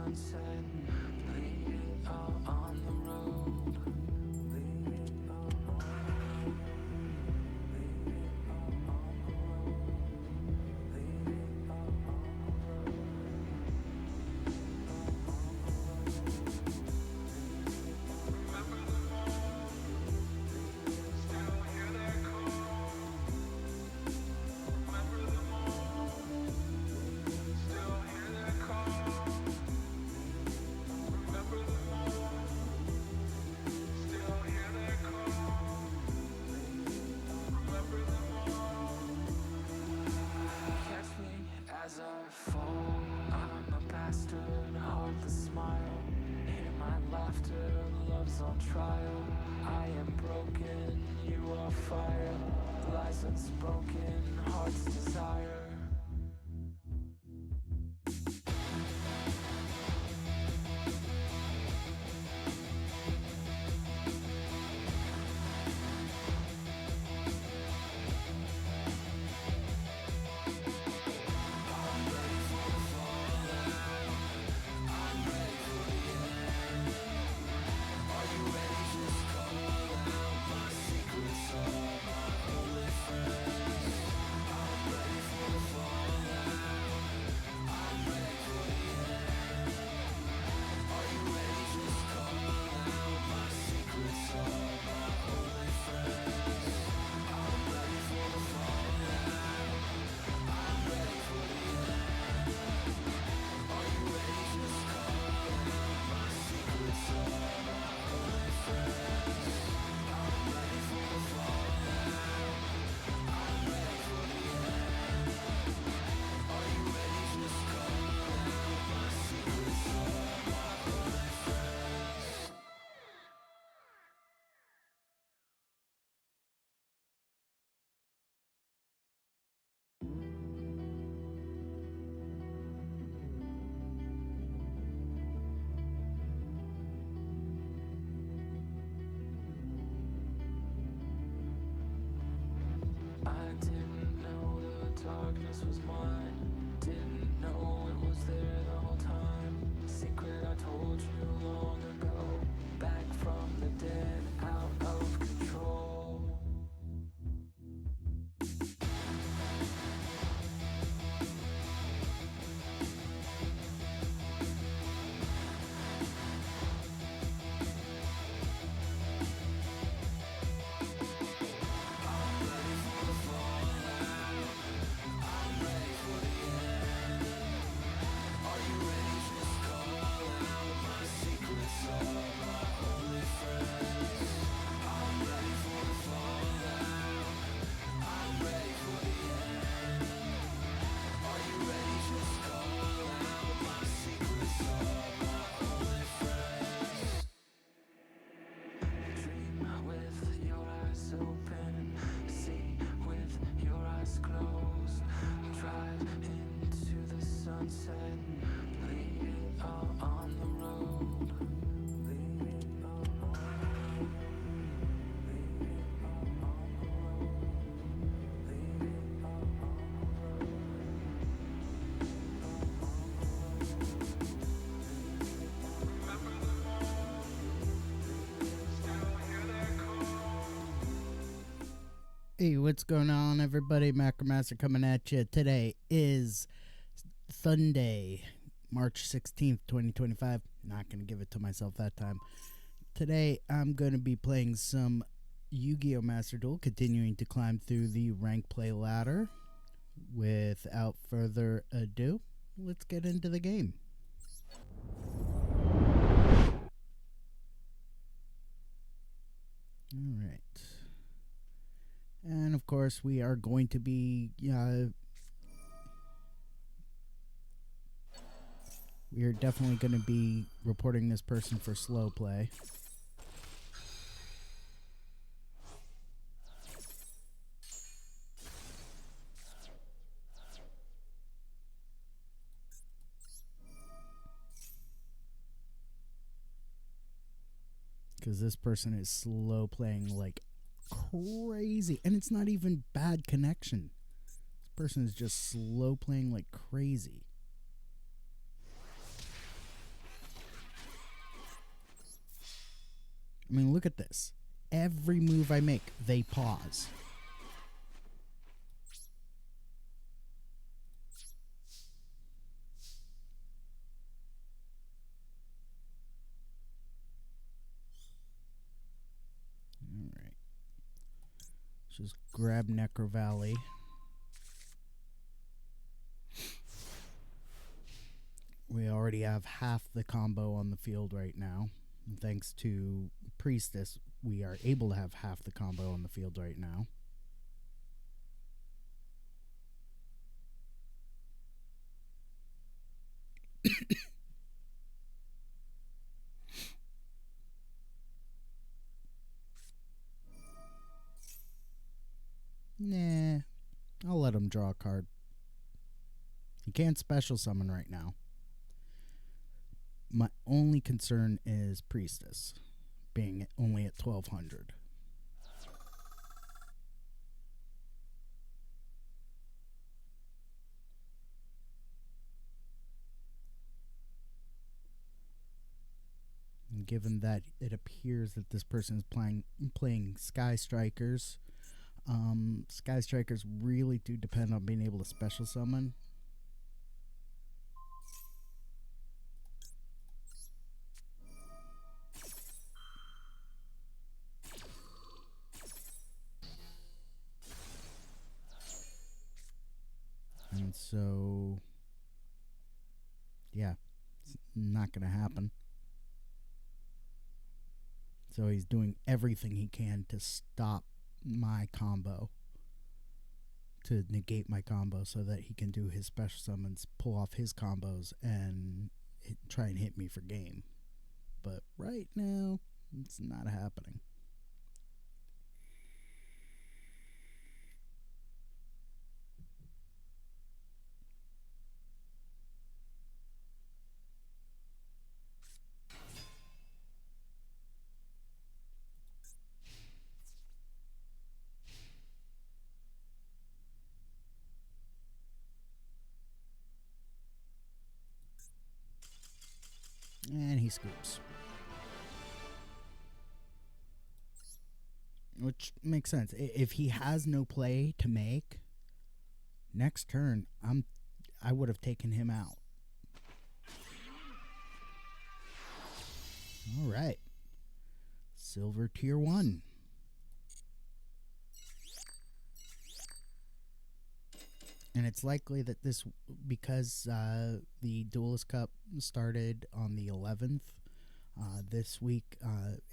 sunset, lay it all on the road. Lay it all on the road. Lay it all on the road. Lay it all on the road. As I fall, I'm a bastard, heartless smile. Hear my laughter, love's on trial. I am broken, you are fire. Lies unspoken, heart's desire. I didn't know the darkness was mine. Didn't know it was there the whole time. Secret I told you long ago. Back from the dead, out of control. Dream with your eyes open, see with your eyes closed. Drive into the sunset, lay it all on the road. Lay it all on the road. Lay it all on the road. Lay it all on the road. Hey, what's going on, everybody? Macromaster coming at you. Today is Sunday, March 16th, 2025. Not going to give it to myself that time. Today, I'm going to be playing some Yu-Gi-Oh! Master Duel, continuing to climb through the rank play ladder. Without further ado, let's get into the game. All right. And of course, we are going to be we are definitely going to be reporting this person for slow play. Because this person is slow playing like crazy. And it's not even bad connection. This person is just slow playing like crazy. I mean, look at this. Every move I make, they pause. All right. Let's just grab Necro Valley. We already have half the combo on the field right now. And thanks to Priestess, we are able to have half the combo on the field right now. Nah, I'll let him draw a card. He can't special summon right now. My only concern is Priestess being only at 1200. And given that it appears that this person is playing Sky Strikers, Sky Strikers really do depend on being able to special summon. And so, yeah, it's not going to happen. So he's doing everything he can to stop my combo, to negate my combo so that he can do his special summons, pull off his combos, and try and hit me for game. But right now, it's not happening. And he scoops. Which makes sense. If he has no play to make, next turn, I would have taken him out. All right. Silver tier 1. And it's likely that this, because the Duelist Cup started on the 11th, this week,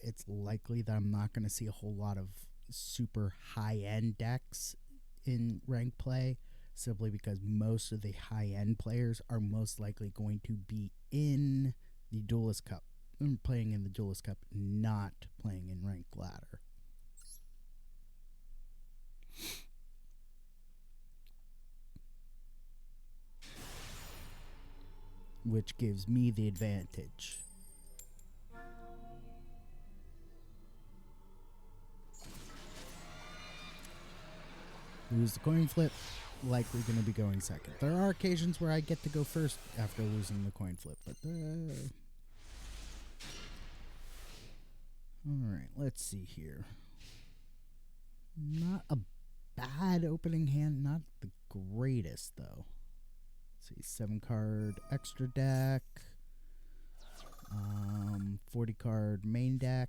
it's likely that I'm not going to see a whole lot of super high-end decks in ranked play, simply because most of the high-end players are most likely going to be in the Duelist Cup, playing in the Duelist Cup, not playing in ranked ladder. Which gives me the advantage. Lose the coin flip, likely going to be going second. There are occasions where I get to go first after losing the coin flip, but alright, let's see here. Not a bad opening hand, not the greatest though. Let's see, 7-card extra deck, 40-card main deck.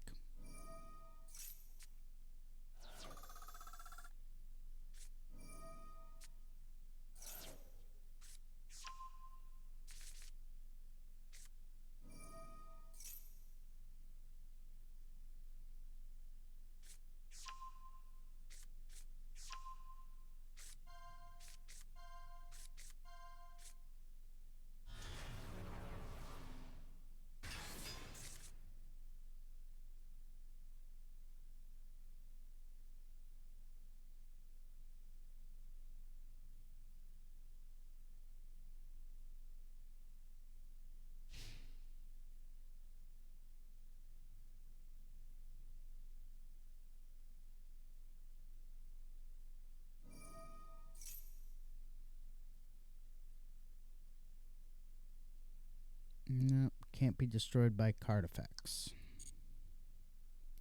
Nope, can't be destroyed by card effects.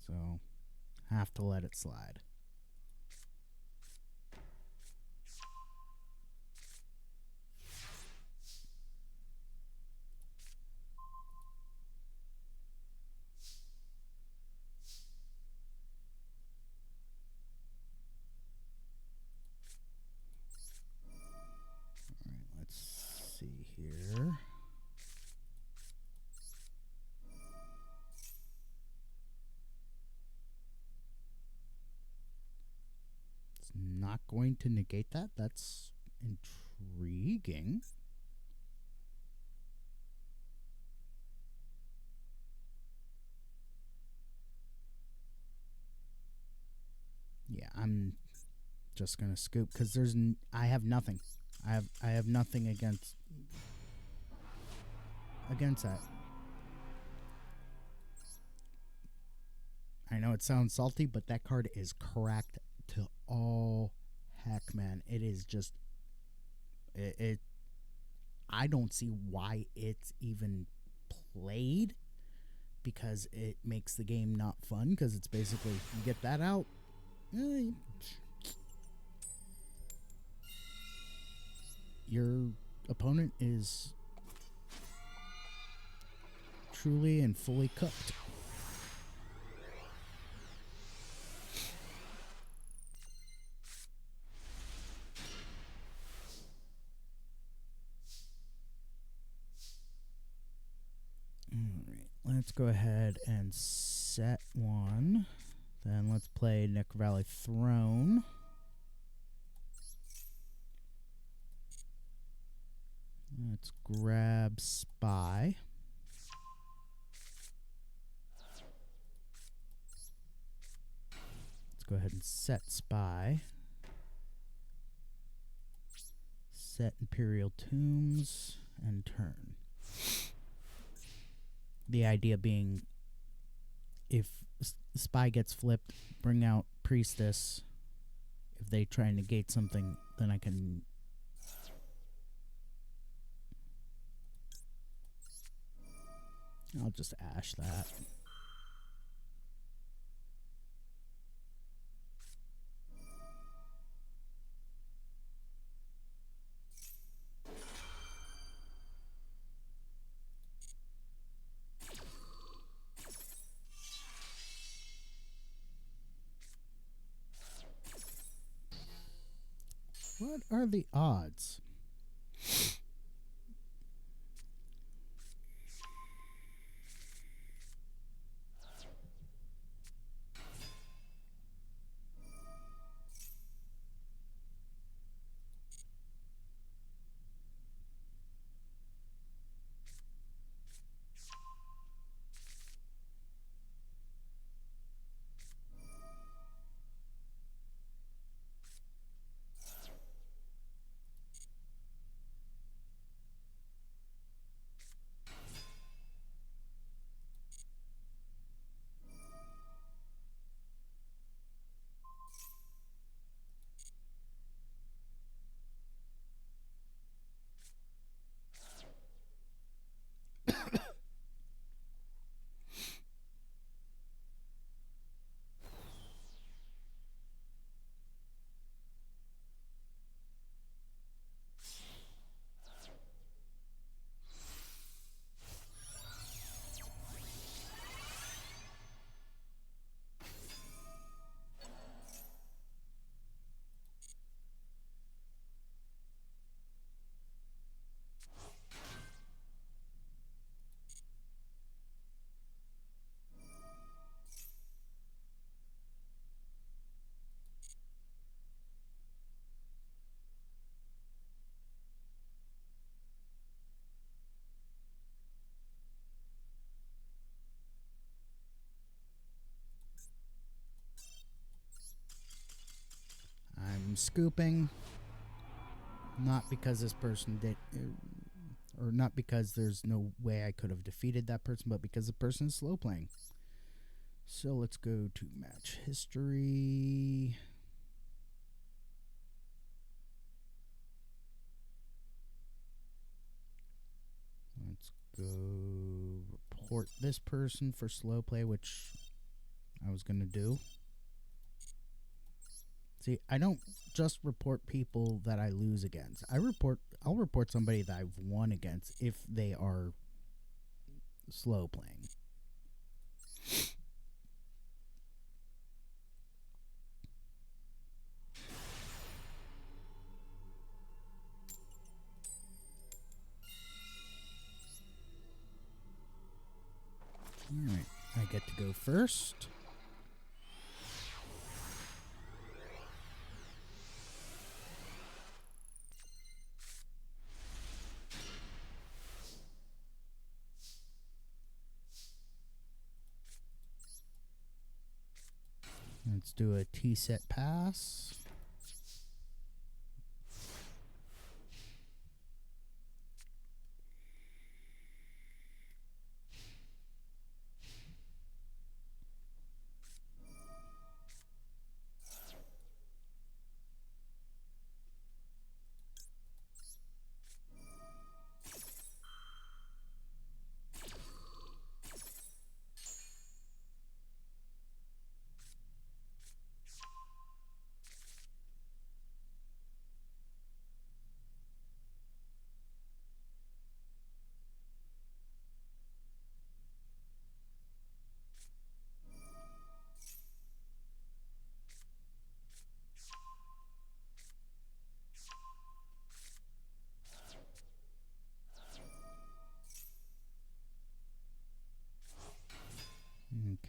So, have to let it slide. All right, let's see here. It's not going to negate that. That's intriguing. Yeah, I'm just gonna scoop because I have nothing. I have nothing against that. I know it sounds salty, but that card is cracked to all heck, man. It is just it I don't see why it's even played, because it makes the game not fun, because it's basically you get that out. Your opponent is truly and fully cooked. Alright, let's go ahead and set one. Then let's play Nick Valley Throne. Let's grab Spy. Let's go ahead and set Spy. Set Imperial Tombs and turn. The idea being, if Spy gets flipped, bring out Priestess. If they try and negate something, then I can... I'll just ash that. What are the odds? I'm scooping, not because this person did, or not because there's no way I could have defeated that person, but because the person is slow playing. So let's go to match history. Let's go report this person for slow play, which I was going to do. See, I don't just report people that I lose against. I'll report somebody that I've won against if they are slow playing. Alright, I get to go first. Let's do a T-set pass.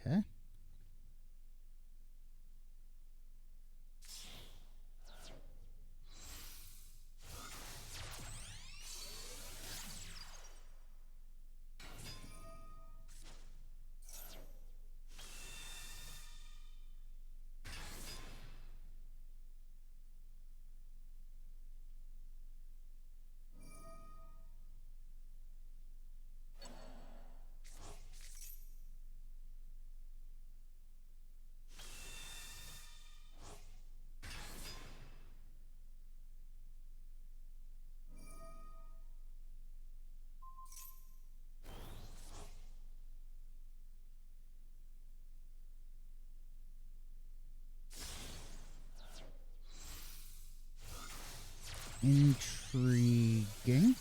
Okay. Intriguing.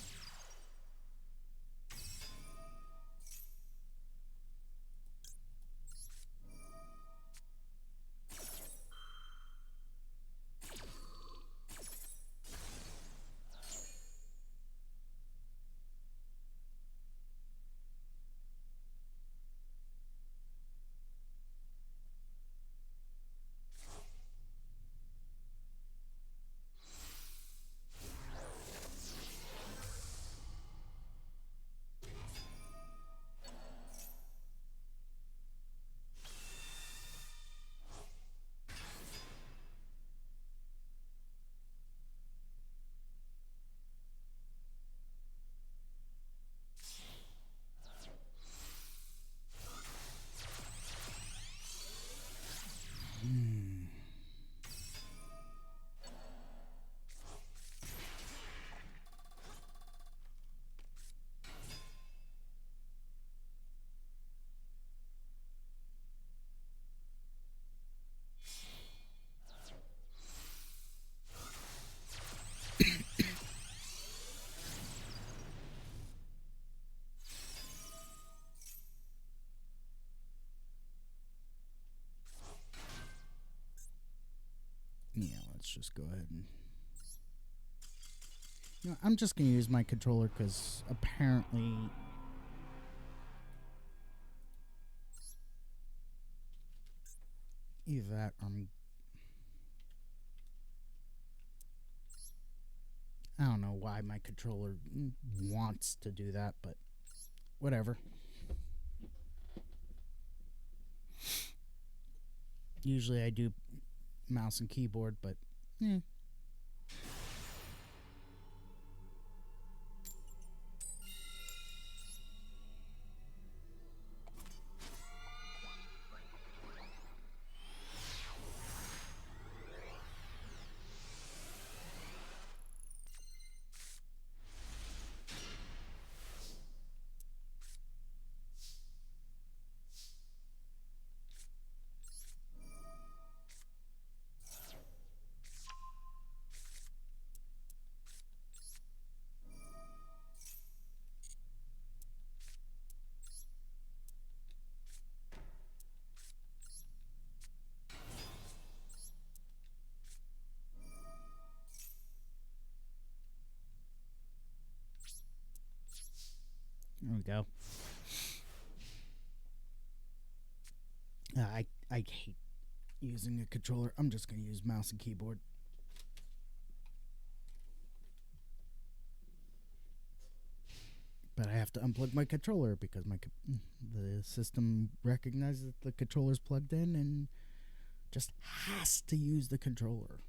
Yeah, let's just go ahead and... You know, I'm just going to use my controller because apparently... Either that or I don't know why my controller wants to do that, but whatever. Usually I do mouse and keyboard, but go. I hate using a controller. I'm just going to use mouse and keyboard. But I have to unplug my controller because the system recognizes that the controller's plugged in and just has to use the controller.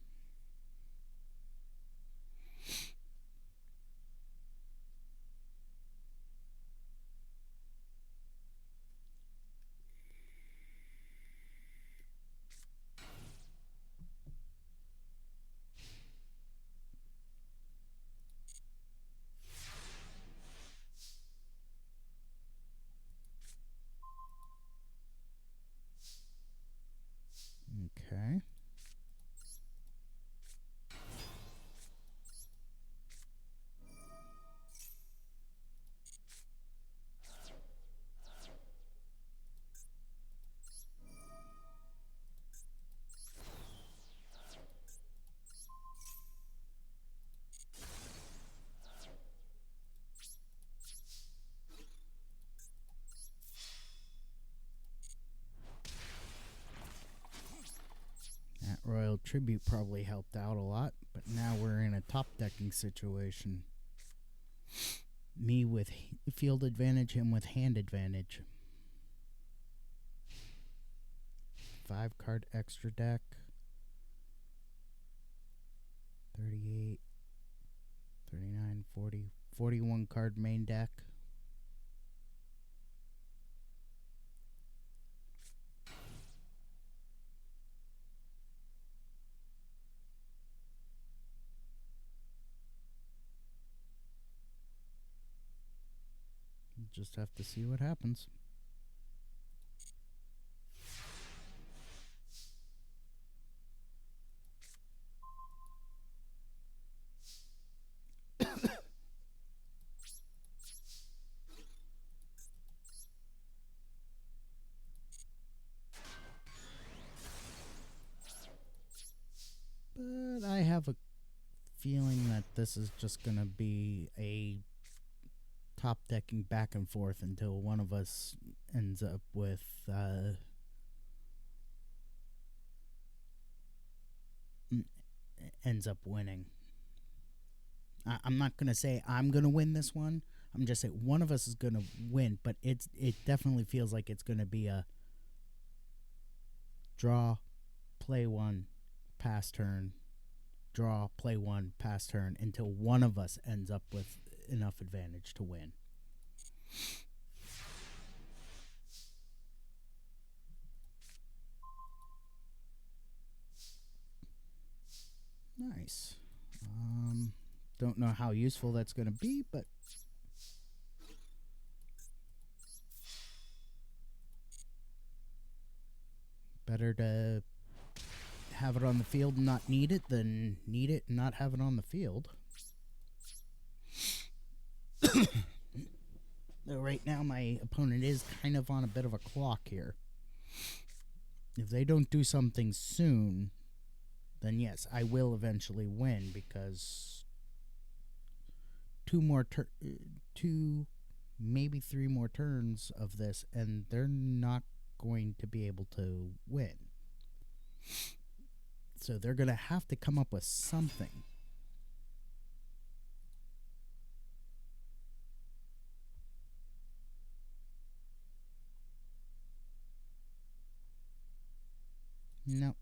Okay. That Royal Tribute probably helped out a lot, but now we're in a top decking situation. Me with field advantage, him with hand advantage. 5 card extra deck. 38, 39, 40, 41 card main deck. Just have to see what happens. But I have a feeling that this is just going to be a top decking back and forth until one of us ends up with winning. I'm not going to say I'm going to win this one. I'm just saying one of us is going to win, but it definitely feels like it's going to be a draw, play one, pass turn, draw, play one, pass turn, until one of us ends up with enough advantage to win. Nice. Don't know how useful that's going to be, but better to have it on the field and not need it than need it and not have it on the field. Though right now my opponent is kind of on a bit of a clock here. If they don't do something soon, then yes, I will eventually win, because two, maybe 3 more turns of this, and they're not going to be able to win. So they're going to have to come up with something. No.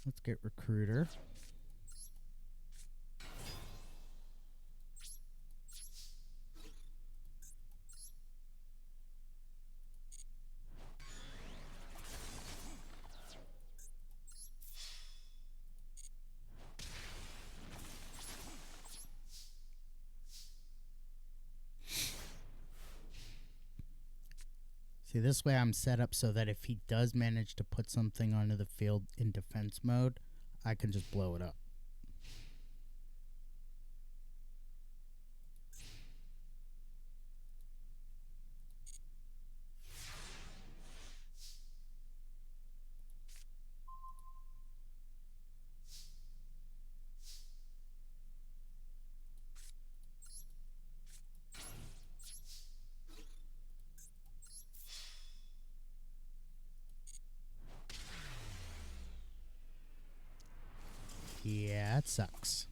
Let's get Recruiter. See, this way I'm set up so that if he does manage to put something onto the field in defense mode, I can just blow it up. Yeah, it sucks.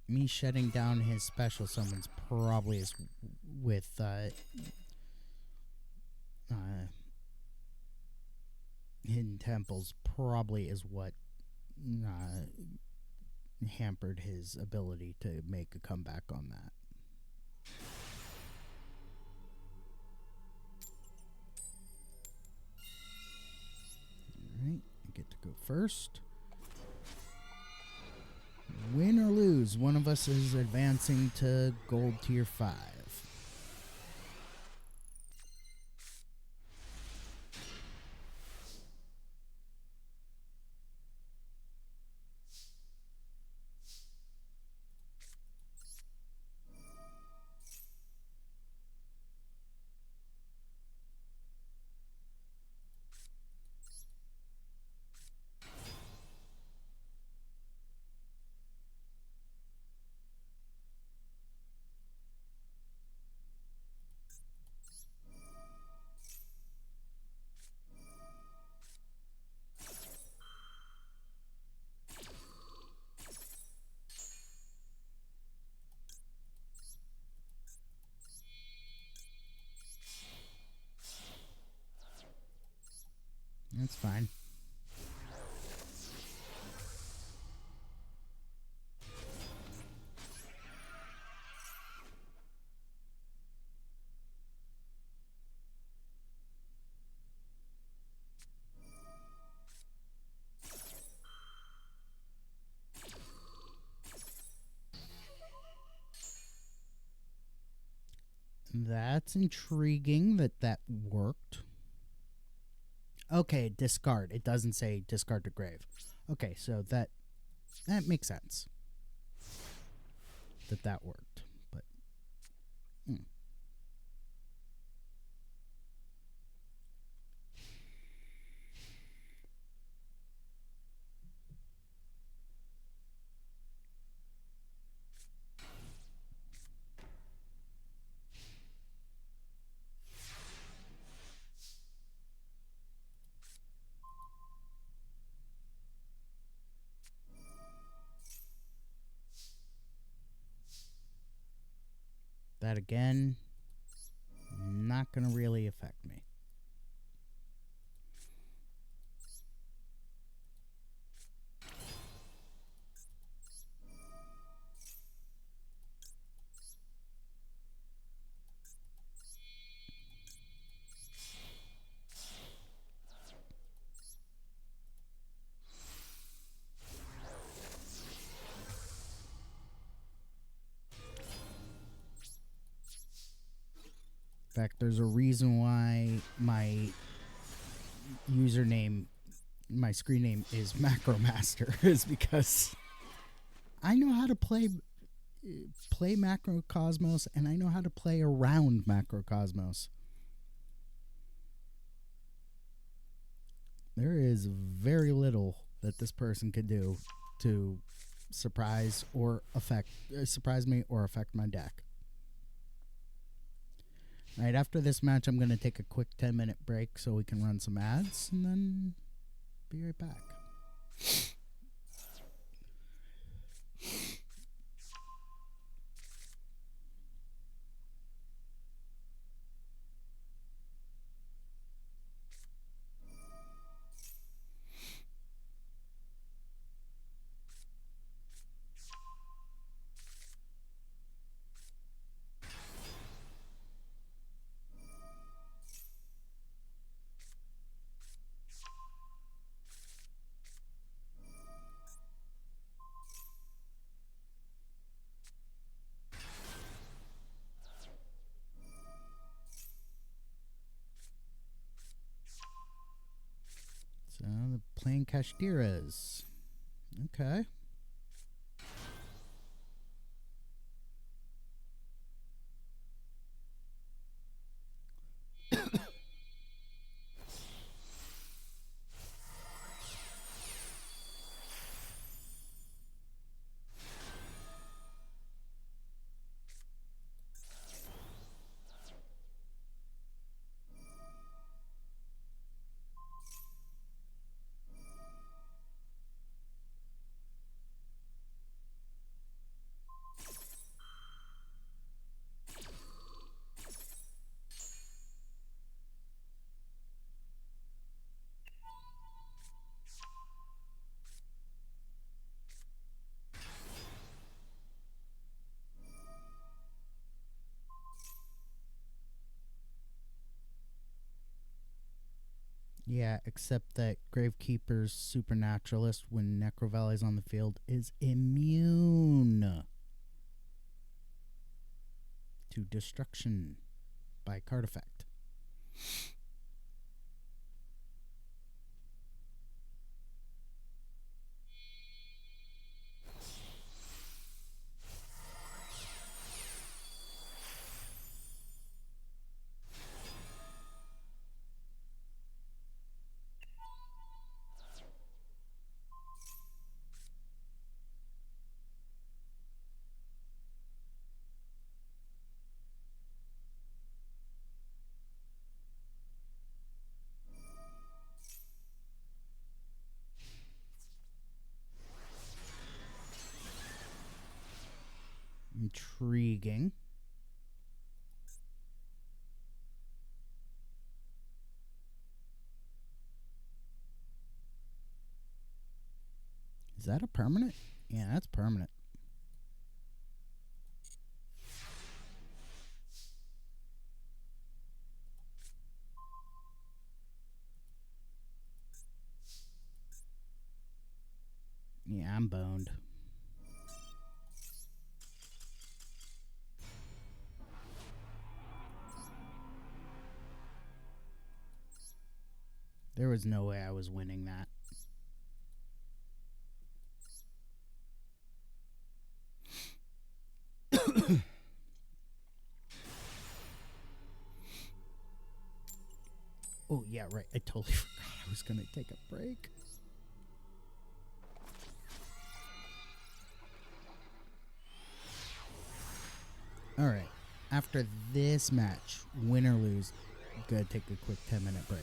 Me shutting down his special summons probably is with hidden temples probably is what hampered his ability to make a comeback on that. Alright, I get to go first. Win or lose, one of us is advancing to gold tier 5. That's fine. That's intriguing that worked. Okay, discard. It doesn't say discard to grave. Okay, so that makes sense. That worked. But that again, not going to really affect me. In fact, there's a reason why my username, my screen name is Macromaster, is because I know how to play Macrocosmos, and I know how to play around Macrocosmos. There is very little that this person could do to surprise me or affect my deck. Alright, after this match, I'm going to take a quick 10-minute break so we can run some ads, and then be right back. playing Kashtiras. Okay. Yeah, except that Gravekeeper's Supernaturalist, when Necrovalley's on the field, is immune to destruction by card effect. Intriguing. Is that a permanent? Yeah, that's permanent. Yeah, I'm boned. There was no way I was winning that. Oh, yeah, right. I totally forgot I was going to take a break. All right. After this match, win or lose, gotta take a quick 10-minute break.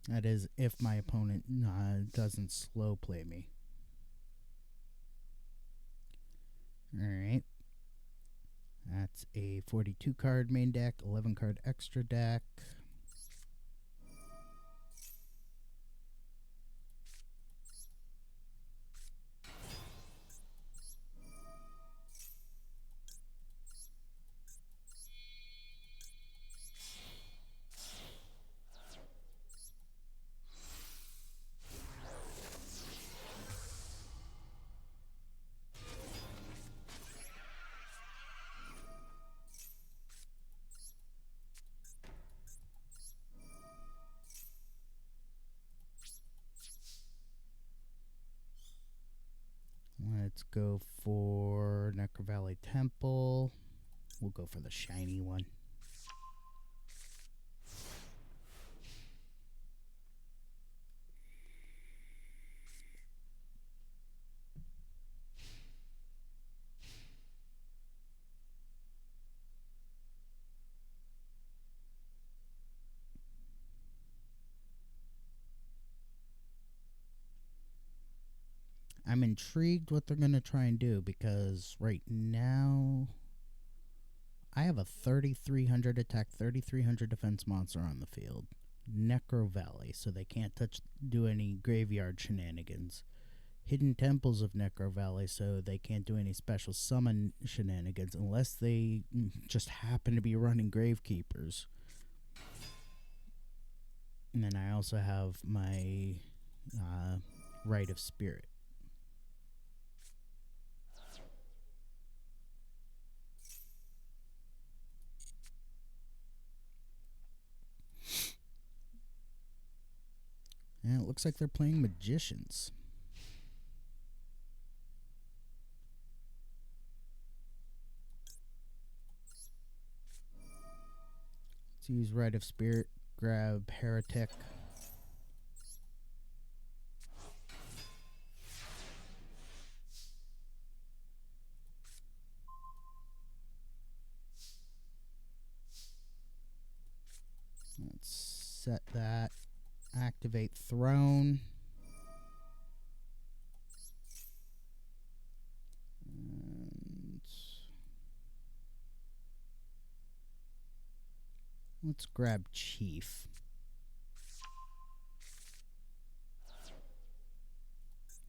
That is if my opponent doesn't slow play me. All right. That's a 42 card main deck, 11 card extra deck. Let's go for Necrovalley Temple. We'll go for the shiny one. I'm intrigued what they're going to try and do because right now I have a 3,300 attack, 3,300 defense monster on the field. Necrovalley, so they can't do any graveyard shenanigans. Hidden Temples of Necrovalley, so they can't do any special summon shenanigans unless they just happen to be running Gravekeepers. And then I also have my Rite of Spirit. And it looks like they're playing Magicians. Let's use Rite of Spirit, grab Heretic. Let's set that. Activate Throne. And let's grab Chief.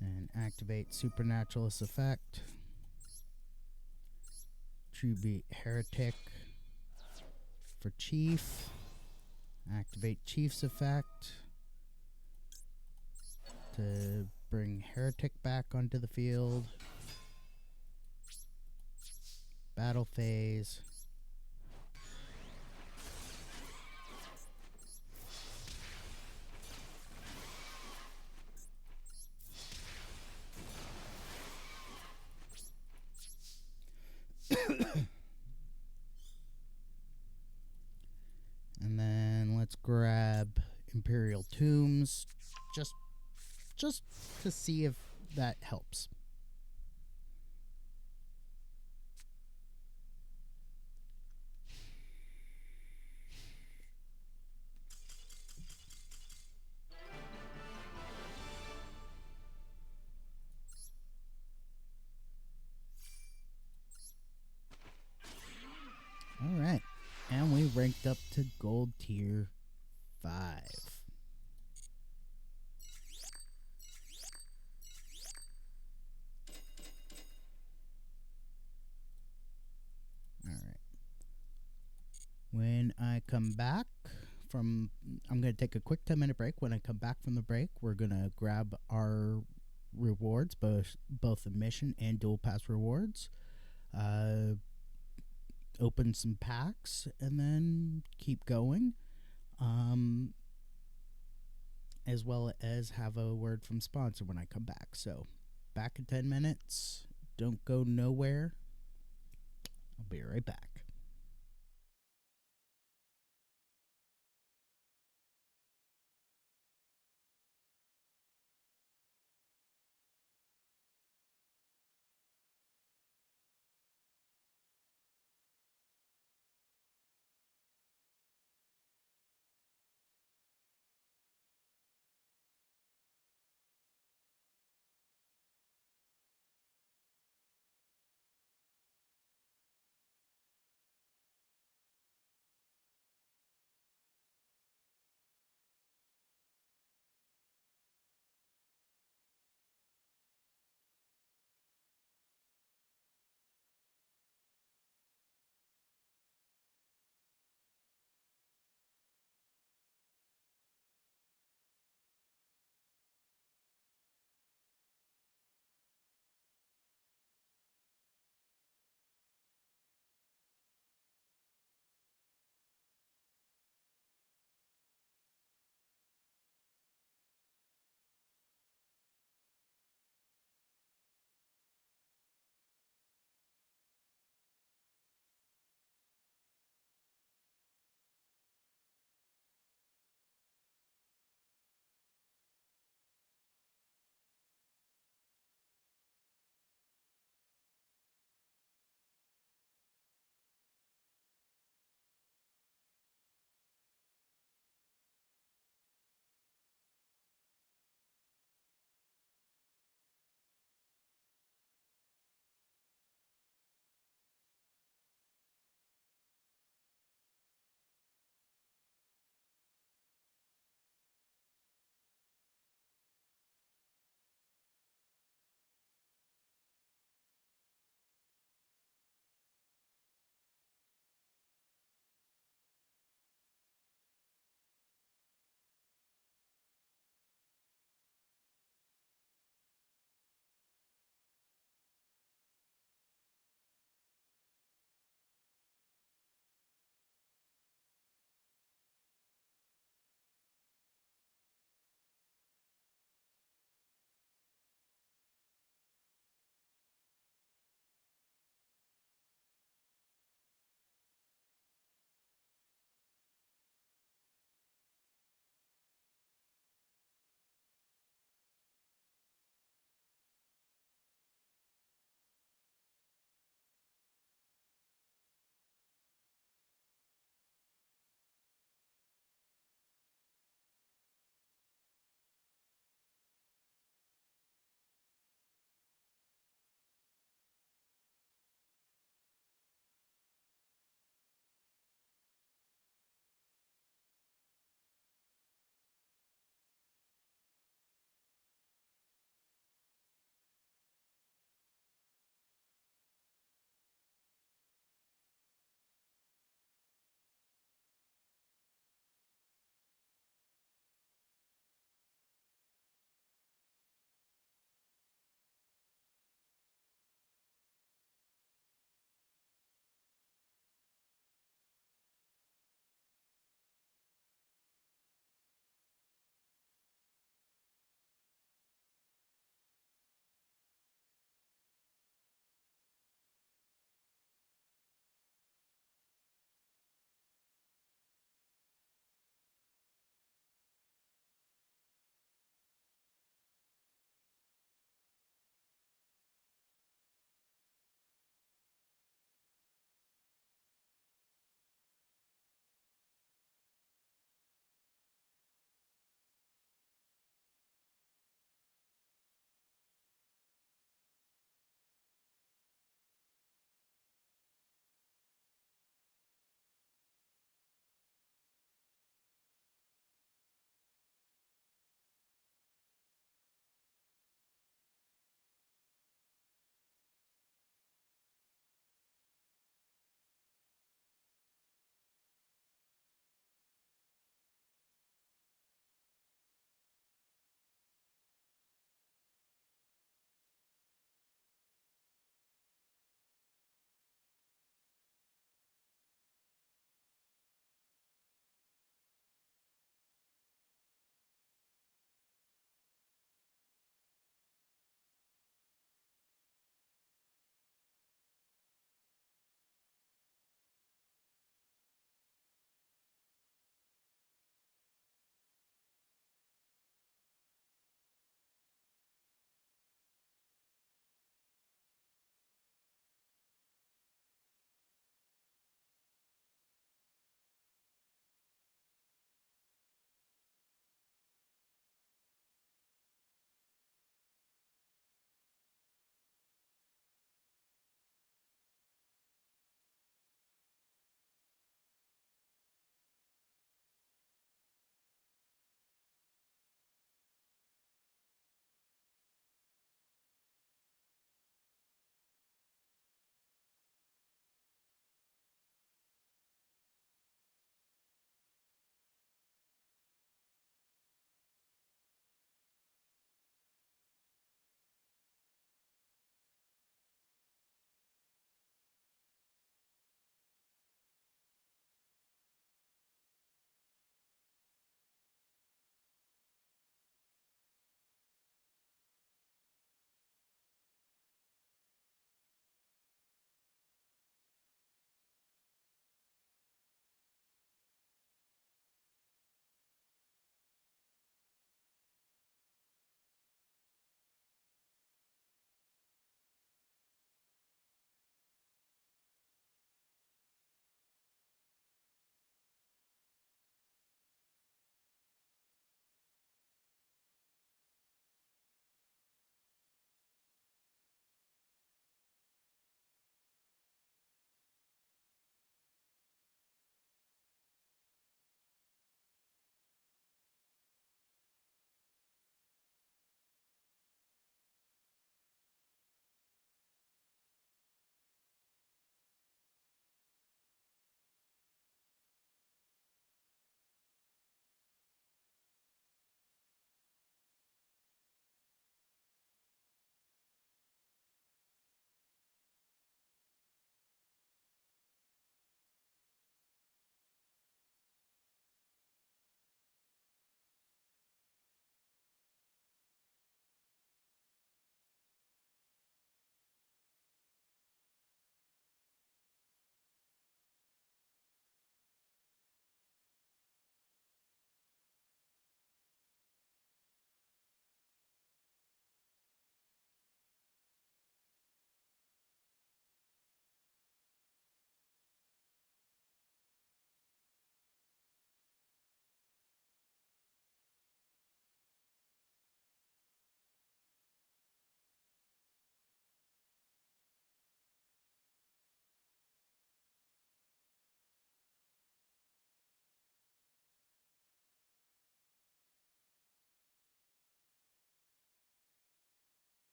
And activate Supernaturalist Effect. Tribute Heretic for Chief. Activate Chief's Effect to bring Heretic back onto the field. Battle phase. And then let's grab Imperial Tombs just to see if that helps. All right. And we ranked up to gold tier 5. All right. When I come back from, I'm going to take a quick 10-minute break. When I come back from the break, we're going to grab our rewards, both the mission and dual pass rewards. Open some packs and then keep going. As well as have a word from sponsor when I come back. So, back in 10 minutes. Don't go nowhere. I'll be right back.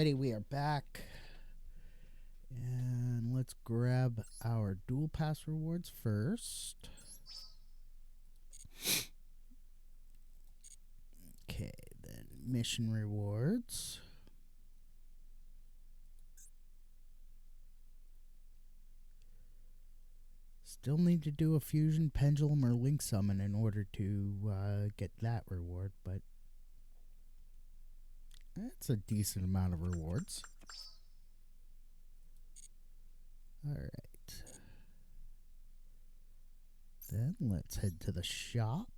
Alrighty, we are back. And let's grab our Duel Pass rewards first. Okay, then mission rewards. Still need to do a fusion, pendulum, or link summon in order to get that reward, but that's a decent amount of rewards. Alright. Then let's head to the shop.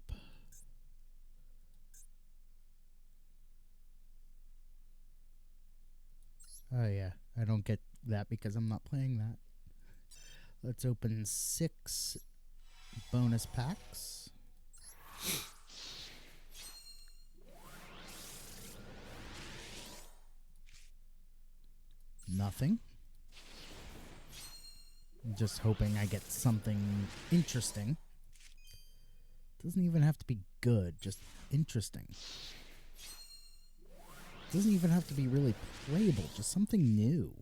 Oh yeah, I don't get that because I'm not playing that. Let's open 6 bonus packs. Nothing. I'm just hoping I get something interesting. Doesn't even have to be good, just interesting. Doesn't even have to be really playable, just something new.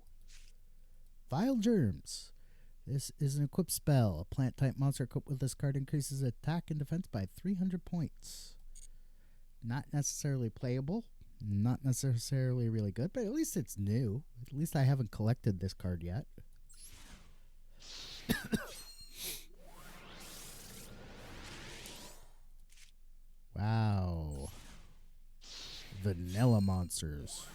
Vile Germs. This is an equipped spell. A plant type monster equipped with this card increases attack and defense by 300 points. Not necessarily playable, not necessarily really good, but at least it's new. At least I haven't collected this card yet. Wow. Vanilla monsters.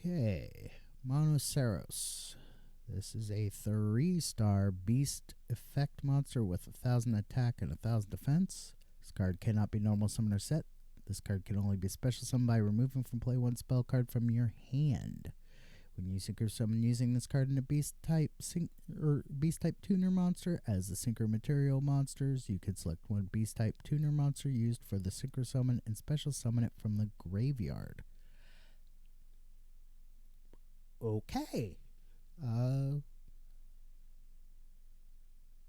Okay. Monoceros. This is a 3-star beast effect monster with 1,000 attack and 1,000 defense. This card cannot be normal summon or set. This card can only be special summoned by removing from play 1 spell card from your hand. When you synchro summon using this card in a beast type tuner monster as the synchro material monsters, you can select 1 beast type tuner monster used for the synchro summon and special summon it from the graveyard. Okay.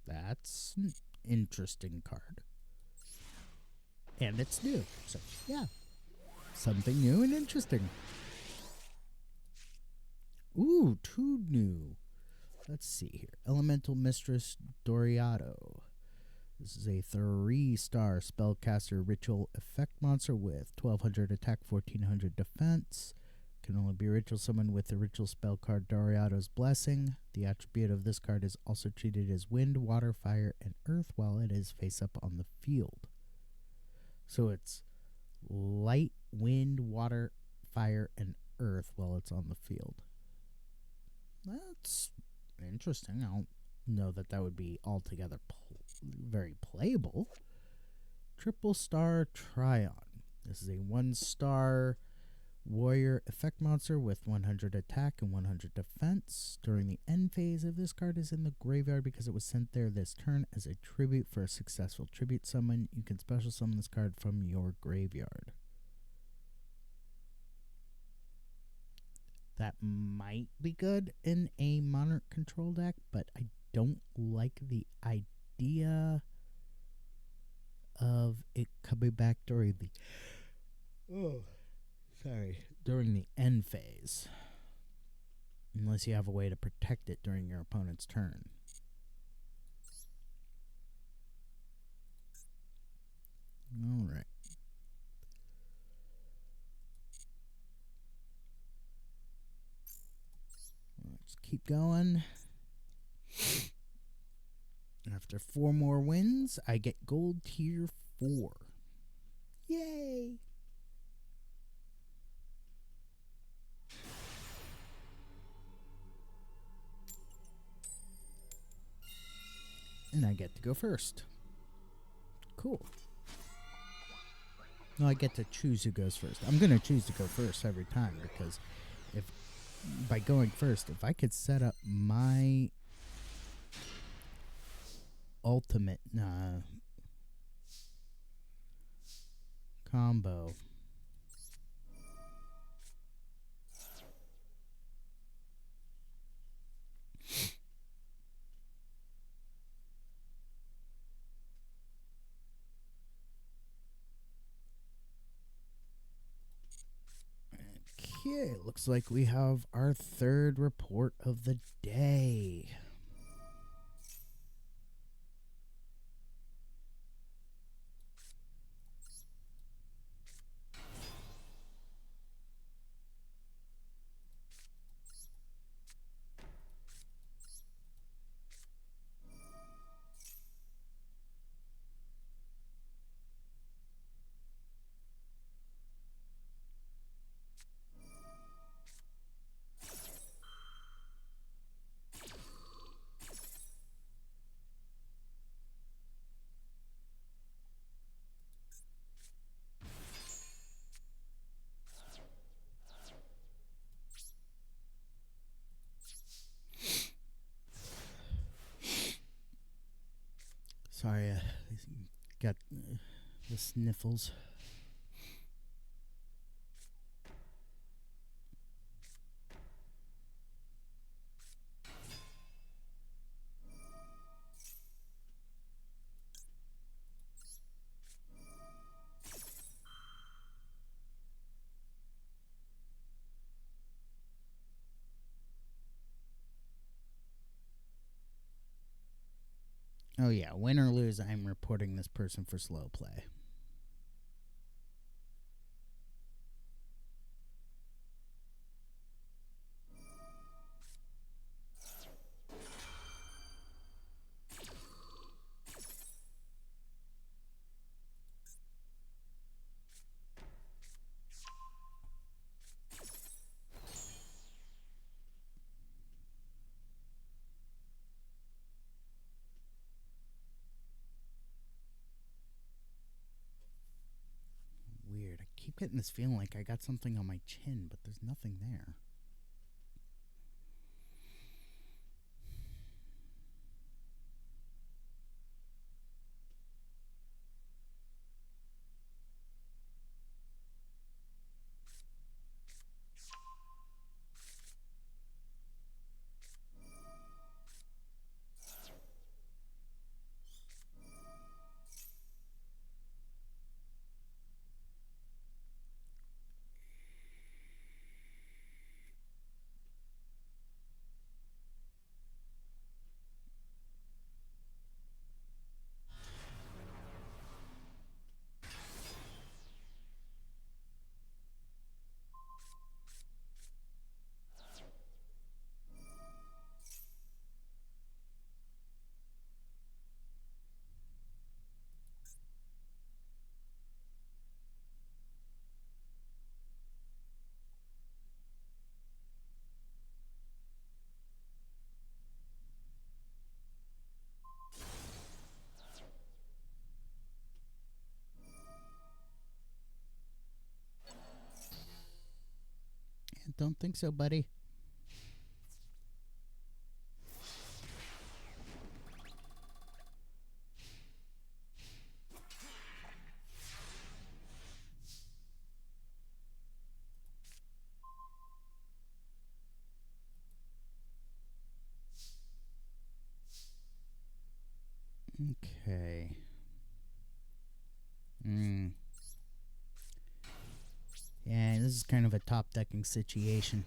That's an interesting card. And it's new. So, yeah. Something new and interesting. Ooh, 2 new. Let's see here. Elemental Mistress Doriado. This is a 3-star spellcaster ritual effect monster with 1,200 attack, 1,400 defense. Can only be ritual summoned with the ritual spell card Doriado's Blessing. The attribute of this card is also treated as wind, water, fire, and earth while it is face up on the field. So it's light, wind, water, fire, and earth while it's on the field. That's interesting. I don't know that that would be altogether very playable. Triple Star Tryon. This is a 1-star warrior effect monster with 100 attack and 100 defense. During the end phase of this card is in the graveyard because it was sent there this turn as a tribute for a successful tribute summon. You can special summon this card from your graveyard. That might be good in a Monarch control deck, but I don't like the idea of it coming back during the during the end phase. Unless you have a way to protect it during your opponent's turn. Alright. Let's keep going. After 4 more wins, I get gold tier 4. Yay! And I get to go first. Cool. No, I get to choose who goes first. I'm going to choose to go first every time because if by going first, if I could set up my ultimate combo. Okay, looks like we have our third report of the day. Sorry, got the sniffles. Oh yeah, win or lose, I'm reporting this person for slow play. Weird. I keep getting this feeling like I got something on my chin, but there's nothing there. I don't think so, buddy. Okay. Yeah, this is kind of a top decking situation.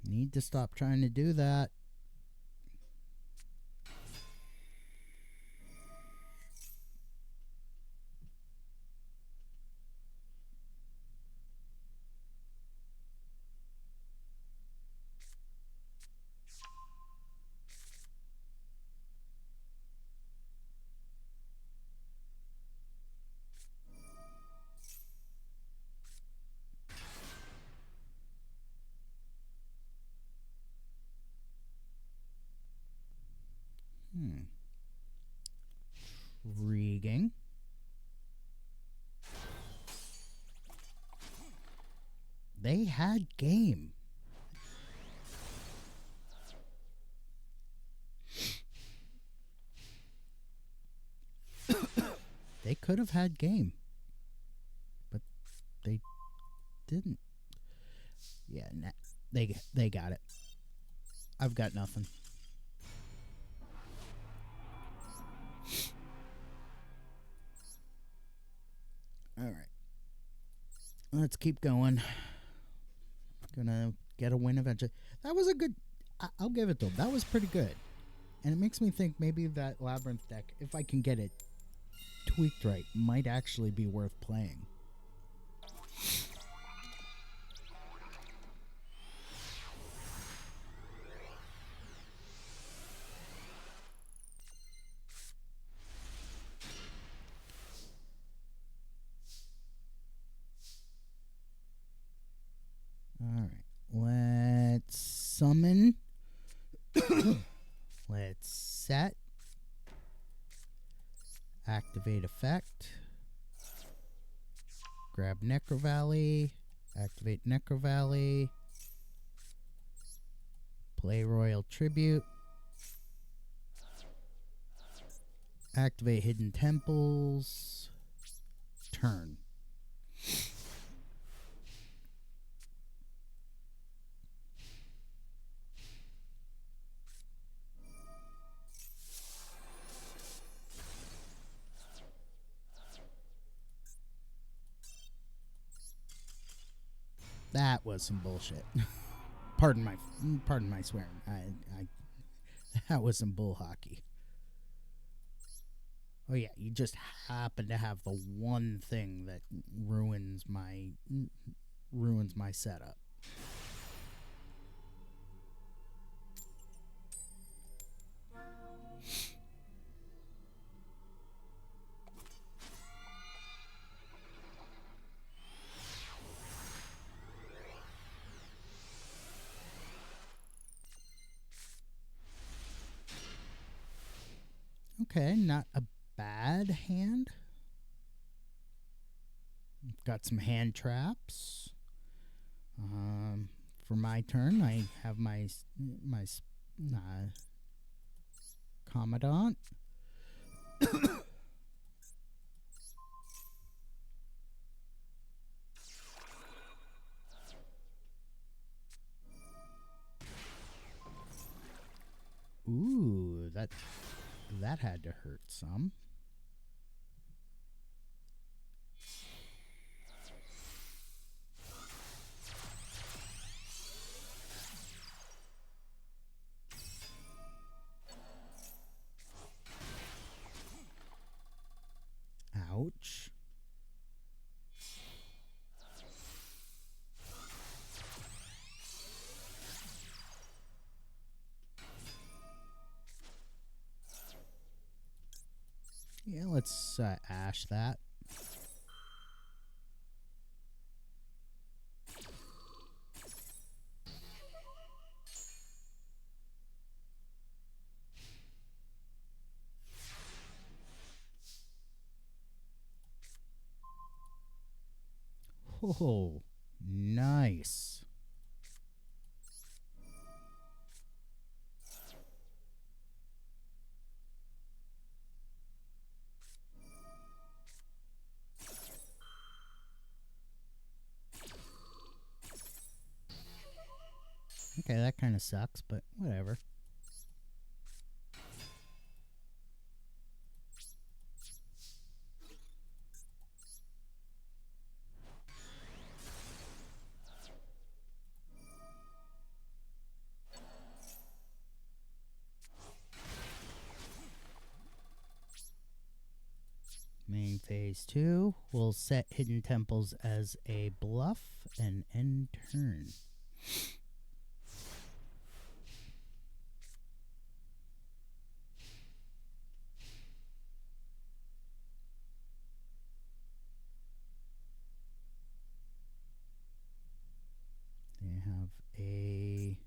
Need to stop trying to do that. Intriguing. They had game. They could have had game, but they didn't. Yeah, they got it. I've got nothing. All right. Let's keep going. Gonna get a win eventually. That was a good. I'll give it to him. That was pretty good. And it makes me think maybe that Labyrinth deck, if I can get it tweaked right, might actually be worth playing. All right. Let's summon. Let's set. Activate effect. Grab Necro Valley. Activate Necro Valley. Play Royal Tribute. Activate Hidden Temples. Turn. That was some bullshit. pardon my swearing. I that was some bull hockey. Oh yeah, you just happen to have the one thing that ruins my setup. Okay, not a bad hand. Got some hand traps. For my turn, I have my Commandant. Ooh, that had to hurt some. Ouch. Yeah, let's ash that. Oh, nice. Okay, that kind of sucks, but whatever. Main phase 2. We'll set Hidden Temples as a bluff and end turn. They have a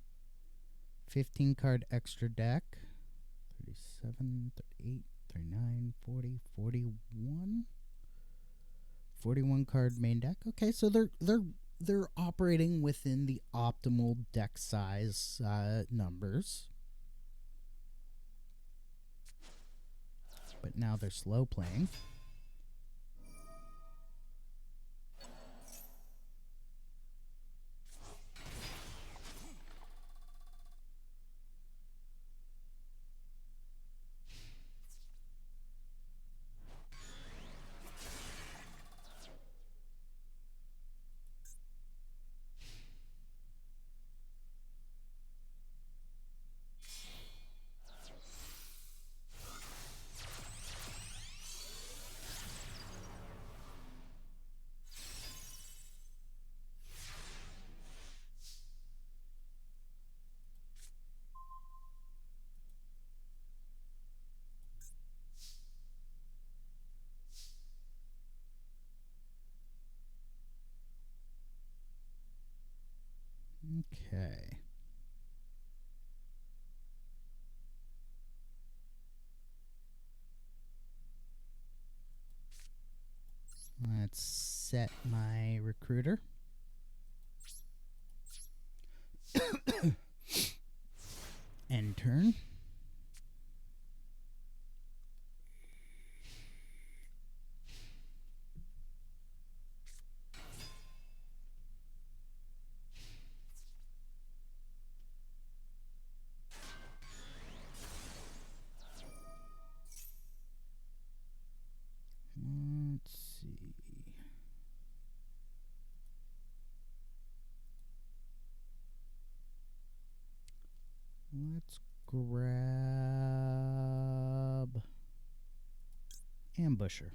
15 card extra deck. 37, 38, 39, 40, 41. 41 card main deck. Okay, so they're operating within the optimal deck size numbers. But now they're slow playing. Okay. Let's set my recruiter. End turn. Let's see. Let's grab Ambusher.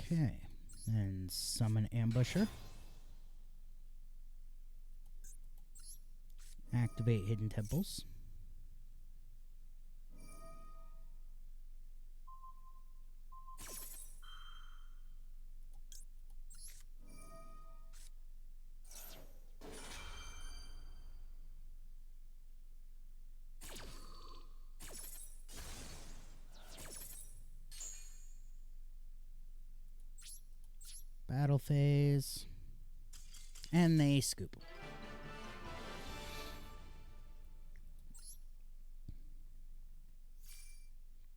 Okay. And summon Ambusher. Activate Hidden Temples. Battle phase. And they scoop.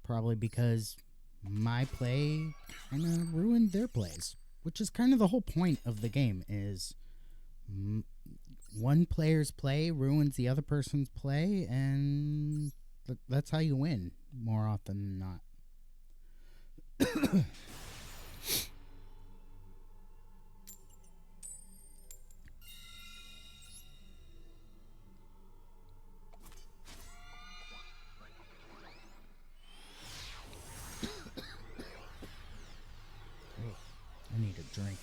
Probably because my play kind of ruined their plays, which is kind of the whole point of the game is one player's play ruins the other person's play, and that's how you win more often than not. I need a drink.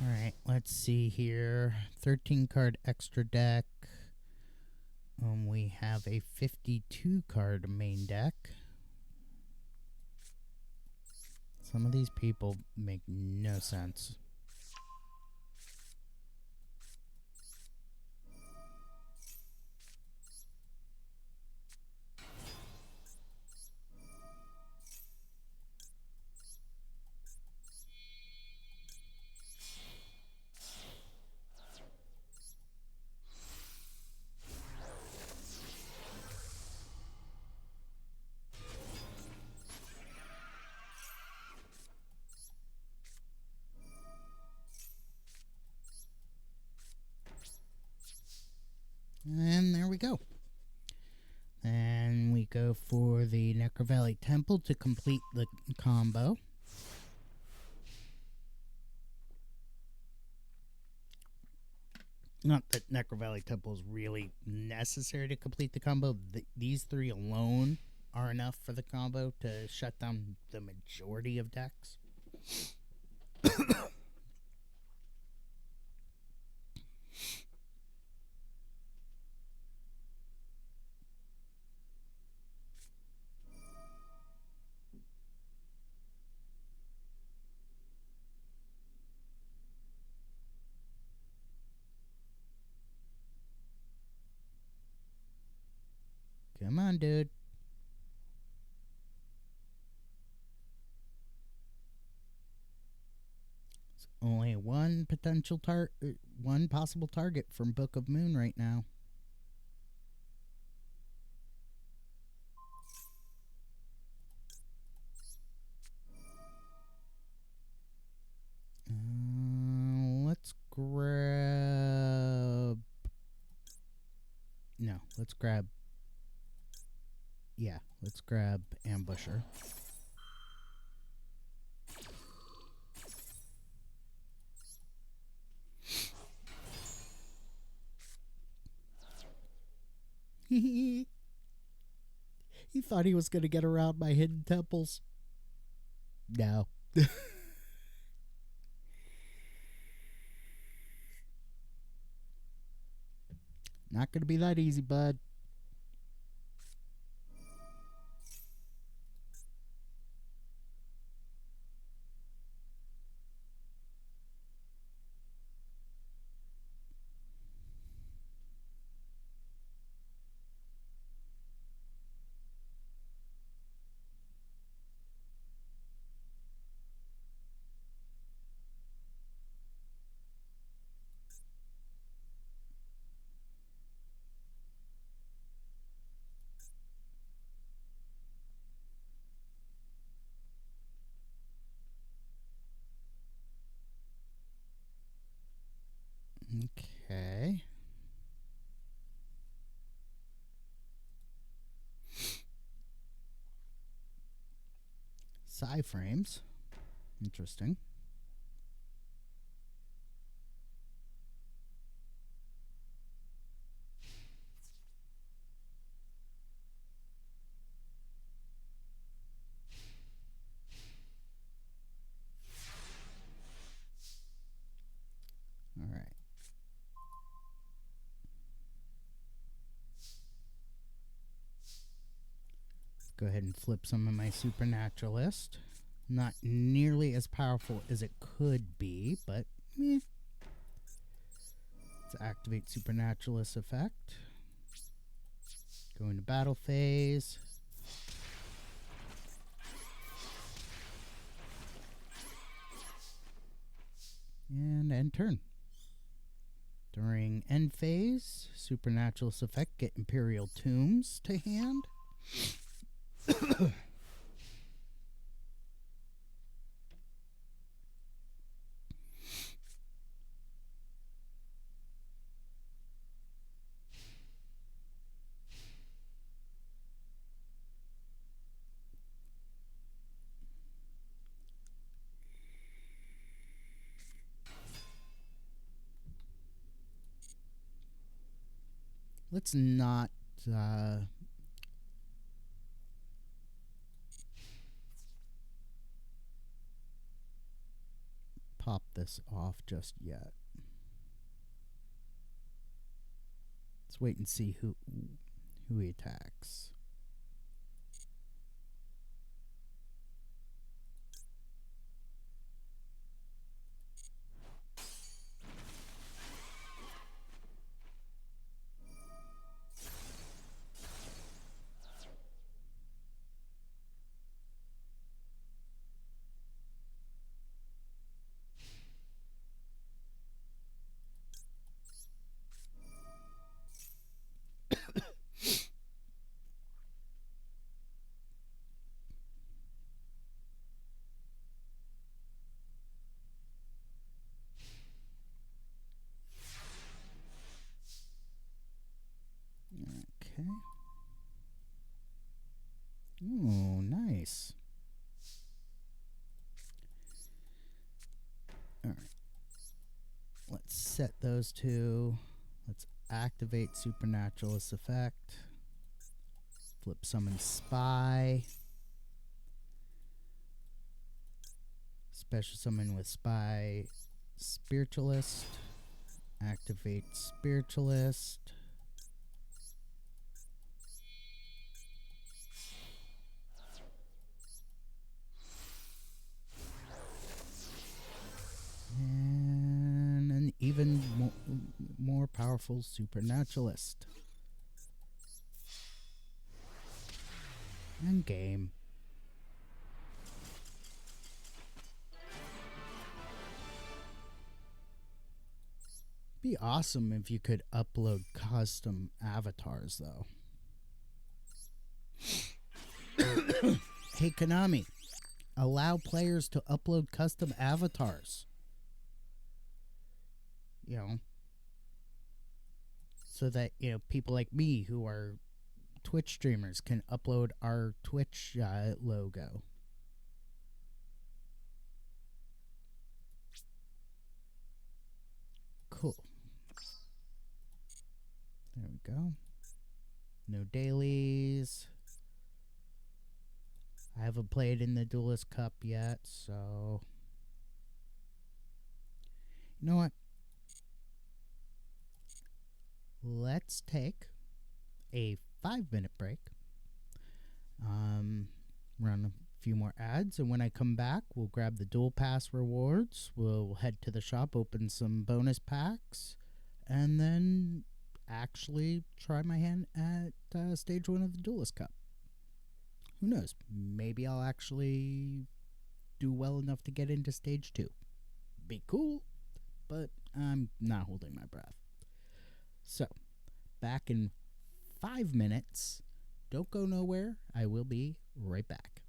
Alright, let's see here. 13 card extra deck. We have a 52 card main deck. Some of these people make no sense. And there we go. And we go for the Necro Valley Temple to complete the combo. Not that Necro Valley Temple is really necessary to complete the combo. These three alone are enough for the combo to shut down the majority of decks. Come on, dude. It's only one one possible target from Book of Moon right now. Let's grab. No, let's grab. Yeah, let's grab Ambusher. He thought he was going to get around my hidden temples. No. Not going to be that easy, bud. Okay. Psi frames. Interesting. All right. Go ahead and flip some of my Supernaturalist. Not nearly as powerful as it could be, but Let's activate Supernaturalist effect. Go into battle phase. And end turn. During end phase, Supernaturalist effect, get Imperial Tombs to hand. Let's not pop this off just yet. Let's wait and see who he attacks. Okay. Oh, nice. All right. Let's set those two. Let's activate Supernaturalist effect. Flip summon Spy. Special summon with Spy Spiritualist. Activate Spiritualist. And an even more powerful Supernaturalist. And game. Be awesome if you could upload custom avatars, though. Hey, Konami, allow players to upload custom avatars. You know, so that, you know, people like me who are Twitch streamers can upload our Twitch logo. Cool. There we go. No dailies. I haven't played in the Duelist Cup yet, so you know what? Let's take a 5-minute break. Run a few more ads, and when I come back, we'll grab the Duel Pass rewards. We'll head to the shop, open some bonus packs, and then actually try my hand at stage 1 of the Duelist Cup. Who knows? Maybe I'll actually do well enough to get into stage 2. Be cool, but I'm not holding my breath. So, back in 5 minutes. Don't go nowhere. I will be right back.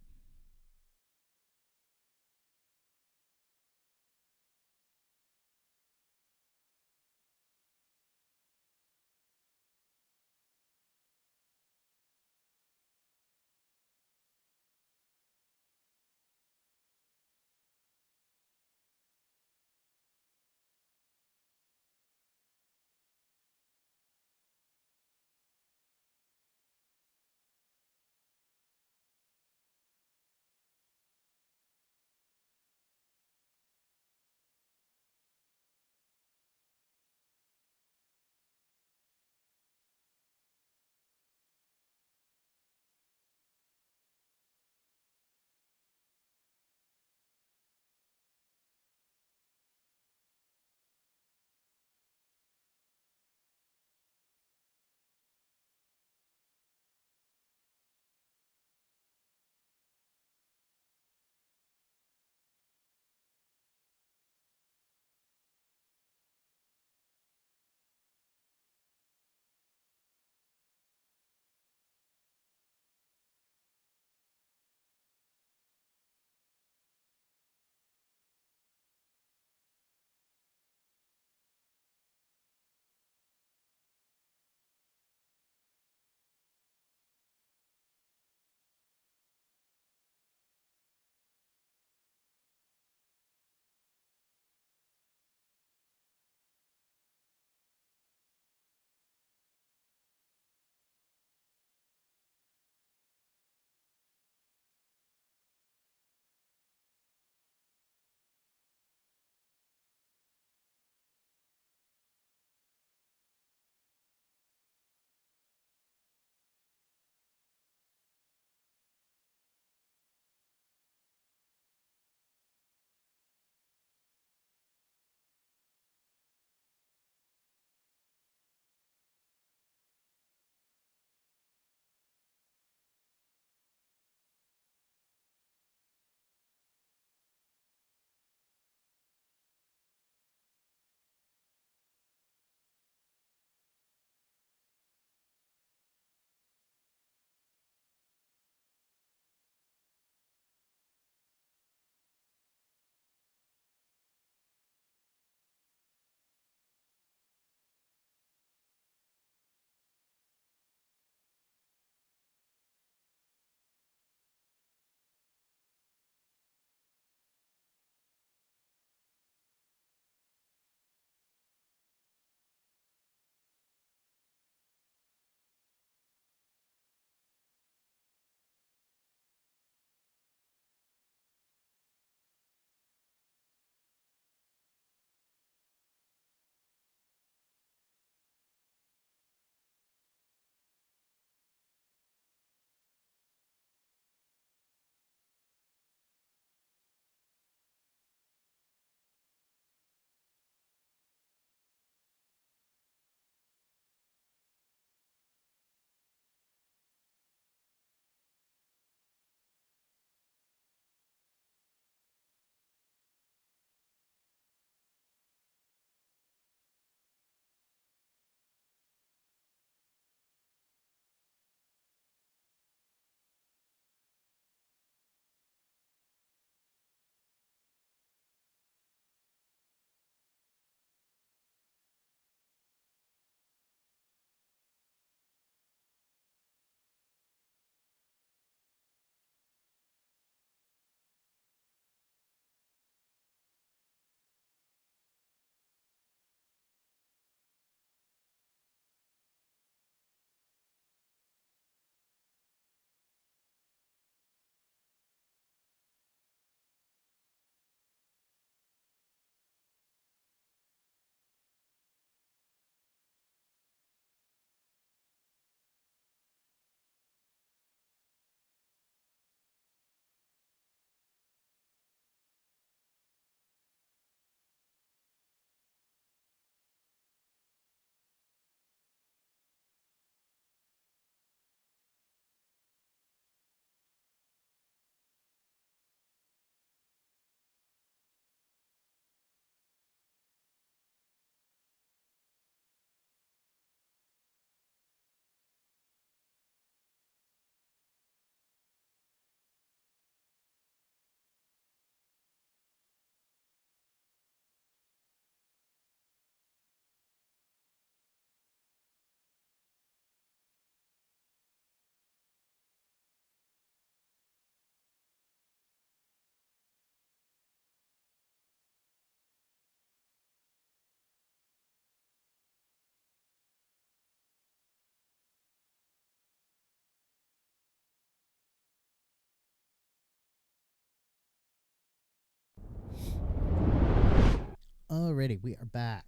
Alrighty, we are back.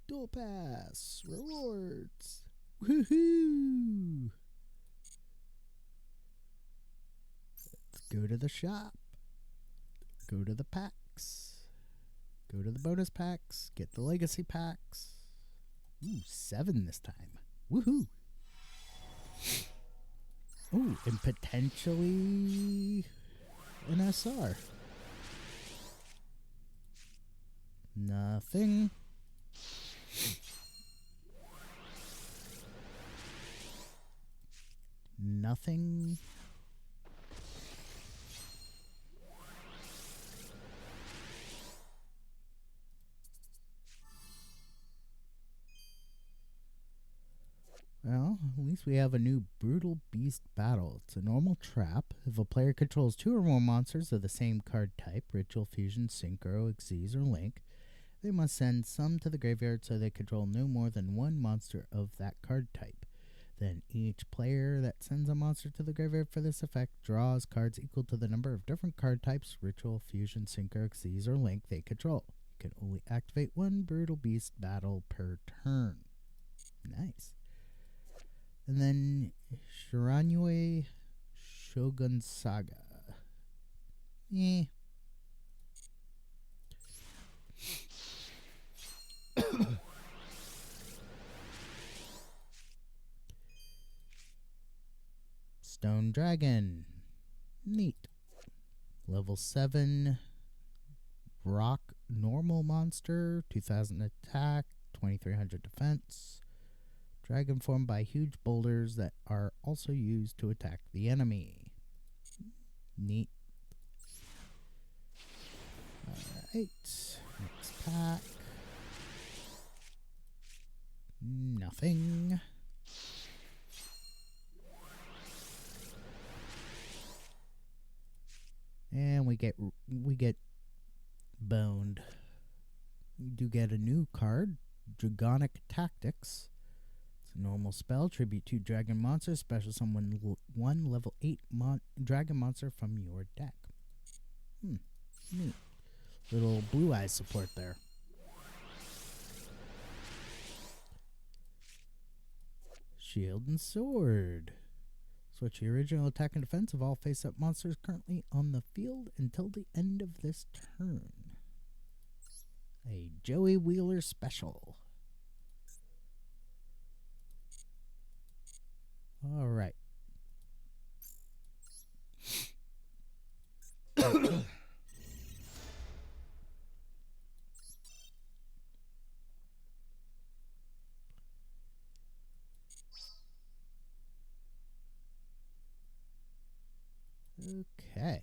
Duel Pass rewards. Woohoo! Let's go to the shop. Go to the packs. Go to the bonus packs. Get the legacy packs. Ooh, 7 this time. Woohoo! Ooh, and potentially an SR. Nothing. Nothing. Well, at least we have a new Brutal Beast Battle. It's a normal trap. If a player controls 2 or more monsters of the same card type, Ritual, Fusion, Synchro, Xyz, or Link, they must send some to the graveyard so they control no more than 1 monster of that card type. Then each player that sends a monster to the graveyard for this effect draws cards equal to the number of different card types, Ritual, Fusion, Synchro, Xyz, or Link they control. You can only activate 1 Brutal Beast Battle per turn. Nice. And then Shiranui Shogun Saga. Stone Dragon. Neat. Level 7 Rock Normal Monster. 2000 attack. 2300 defense. Dragon formed by huge boulders that are also used to attack the enemy. Neat. Alright. Next pack. Nothing. And we get boned. We do get a new card, Dragonic Tactics. It's a normal spell. Tribute 2 dragon monsters. Special summon 1 level 8 dragon monster from your deck. Neat. Little blue eyes support there. Shield and Sword. Switch the original attack and defense of all face-up monsters currently on the field until the end of this turn. A Joey Wheeler special. All right. Okay,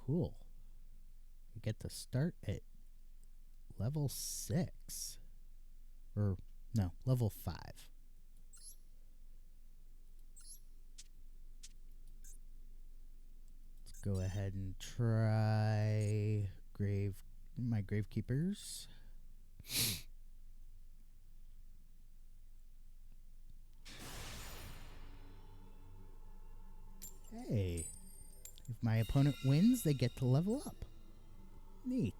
cool. We get to start at level 6. Or, no, level 5. Let's go ahead and try my Gravekeepers. Hey. If my opponent wins, they get to level up. Neat.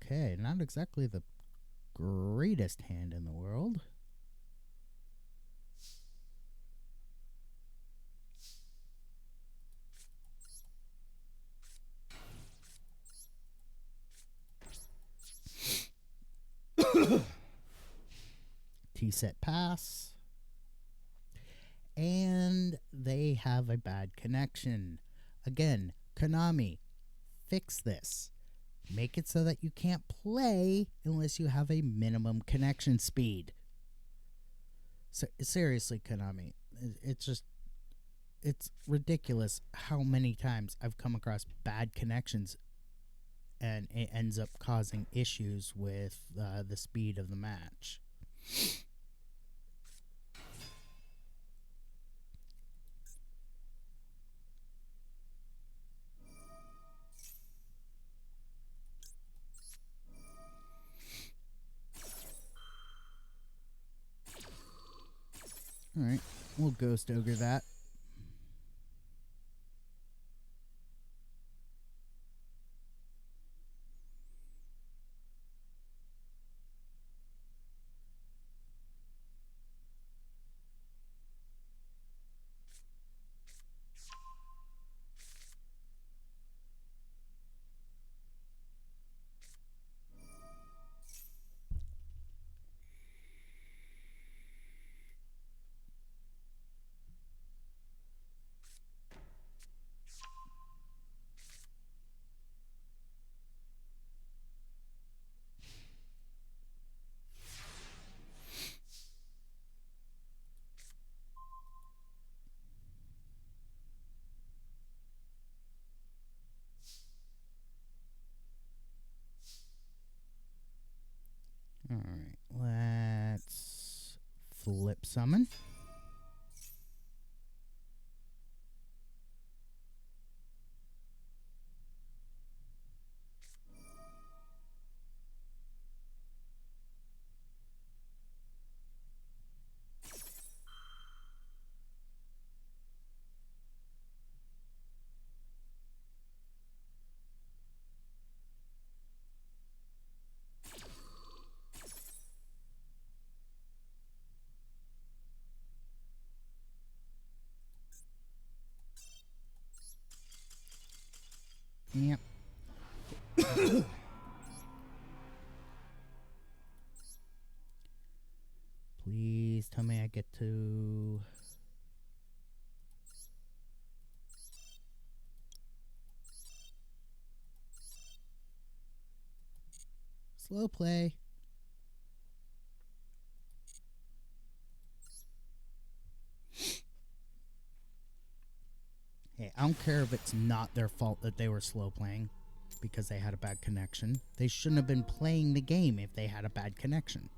Okay, not exactly the greatest hand in the world. T-set pass. And they have a bad connection. Again, Konami, fix this. Make it so that you can't play unless you have a minimum connection speed. So, seriously, Konami, it's ridiculous how many times I've come across bad connections and it ends up causing issues with the speed of the match. Alright, we'll Ghost Ogre that. Alright, let's flip summon. Yep. Please tell me I get to... Slow play. Hey, I don't care if it's not their fault that they were slow playing because they had a bad connection. They shouldn't have been playing the game if they had a bad connection.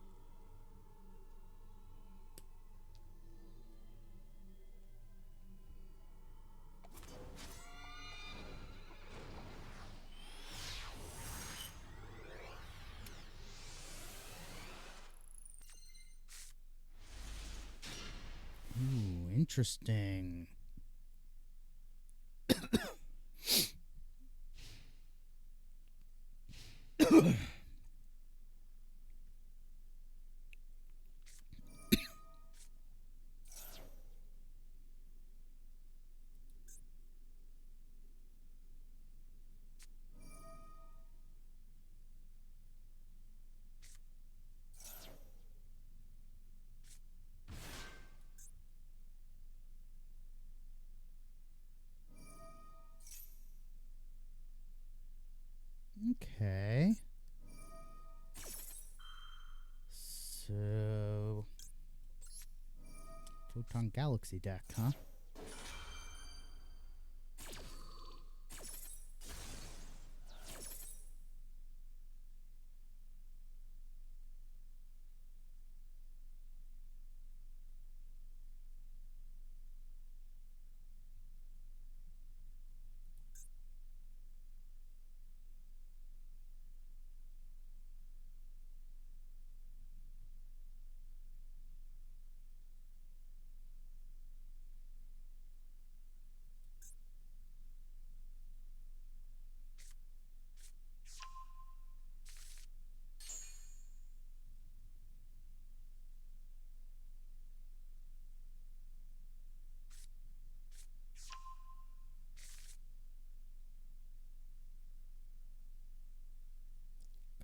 Ooh, interesting. Okay. So... Photon Galaxy deck, huh?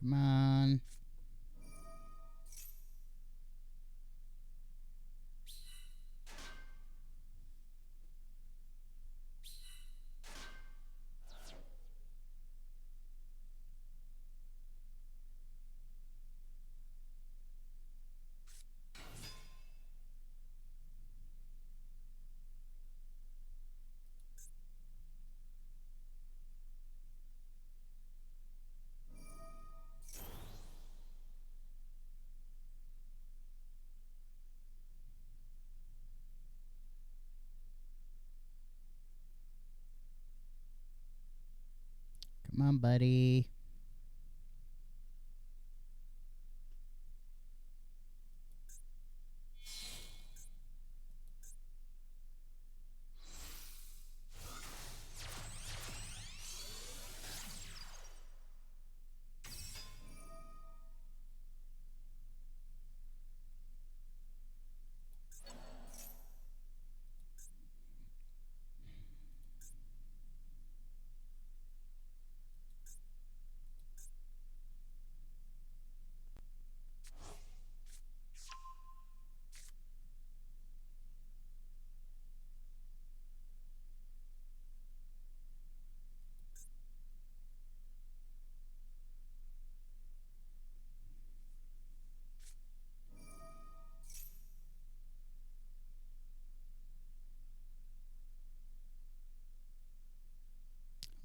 Come on. Come on, buddy.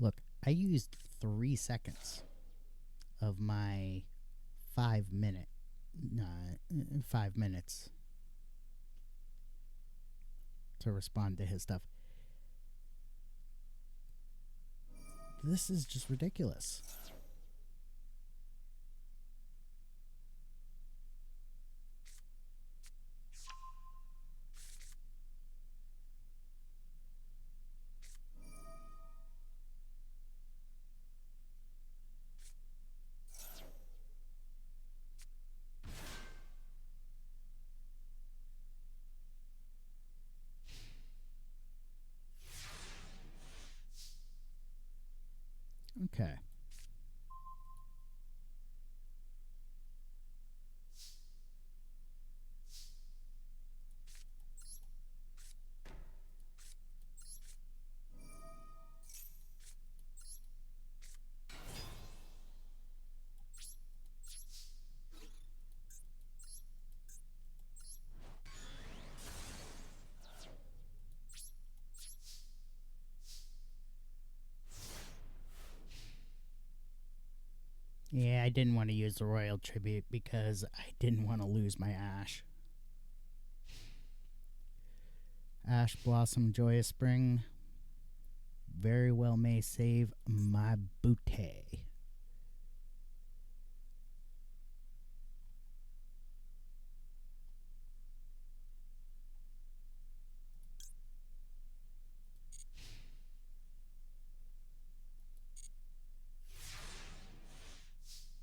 Look, I used 3 seconds of my 5 minutes to respond to his stuff. This is just ridiculous. Okay. Yeah, I didn't want to use the Royal Tribute because I didn't want to lose my Ash. Ash Blossom Joyous Spring very well may save my booty.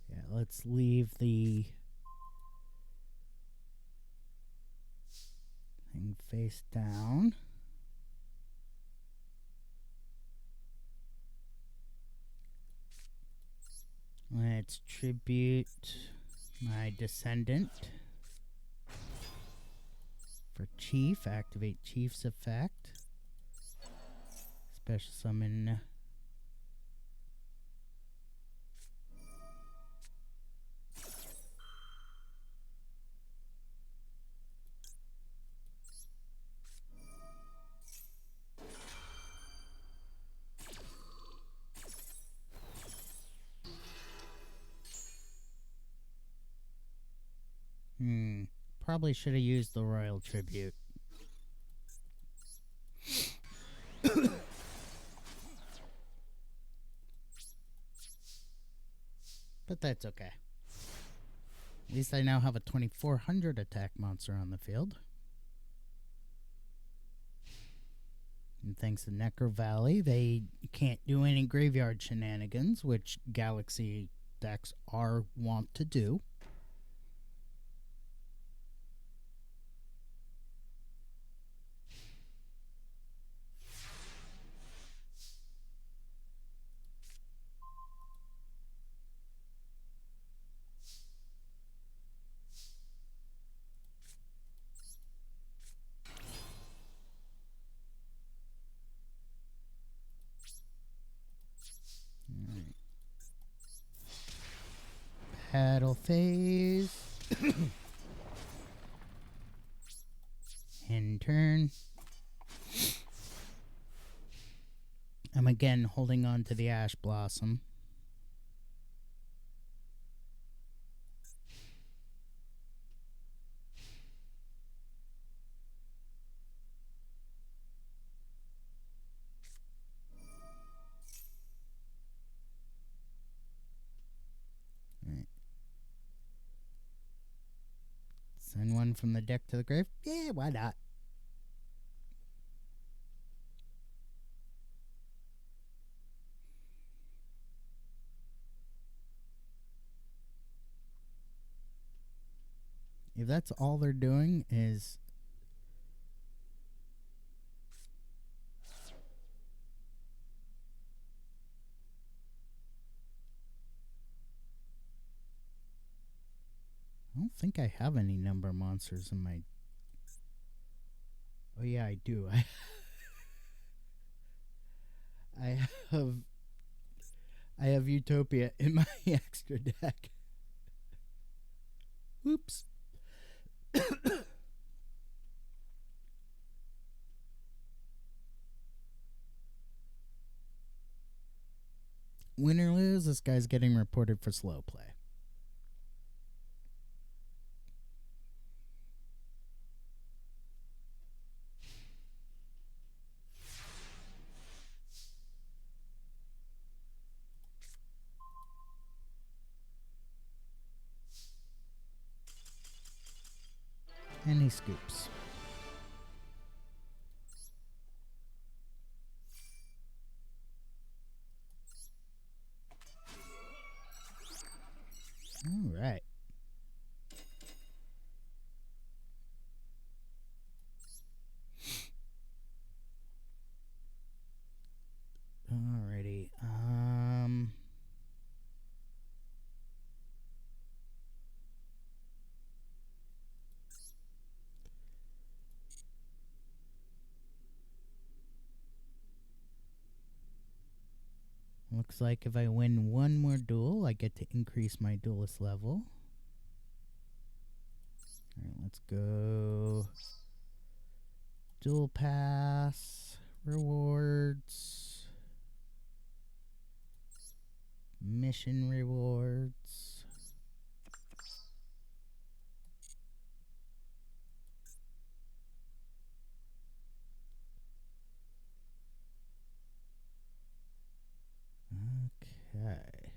Yeah, let's leave the thing face down. Let's tribute my Descendant for Chief. Activate Chief's effect. Special summon. Probably should have used the Royal Tribute. But that's okay. At least I now have a 2400 attack monster on the field. And thanks to Necro Valley, they can't do any graveyard shenanigans, which Galaxy decks are wont to do. Battle phase. End turn. I'm again holding on to the Ash Blossom. Right. Send one from the deck to the grave. Yeah, why not? If that's all they're doing is I don't think I have any number monsters in my... Oh yeah, I do. I have Utopia in my extra deck. Whoops. Win or lose, this guy's getting reported for slow play. And he scoops. All right. Alrighty. Looks like if I win one more duel, I get to increase my duelist level. Alright, let's go. Duel pass. Rewards. Mission rewards. Okay.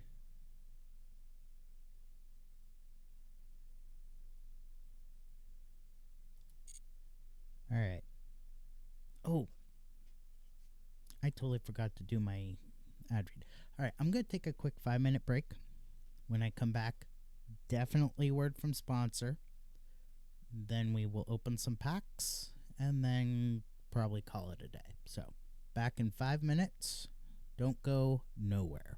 Alright. Oh. I totally forgot to do my ad read. Alright, I'm going to take a quick 5-minute break. When I come back, definitely word from sponsor. Then we will open some packs and then probably call it a day. So, back in 5 minutes. Don't go nowhere.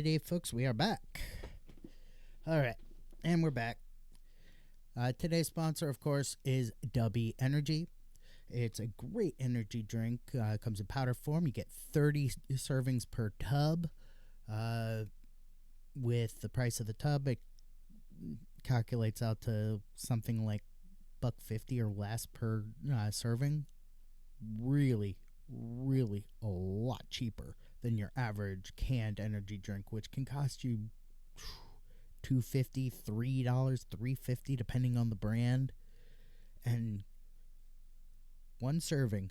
Alrighty, folks, we are back. Alright, and we're back. Today's sponsor, of course, is Dubby Energy. It's a great energy drink. Comes in powder form. You get 30 servings per tub. With the price of the tub, it calculates out to something like $1.50 or less per serving. Really, really a lot cheaper than your average canned energy drink, which can cost you $2.50, $3, $3.50 depending on the brand. And one serving,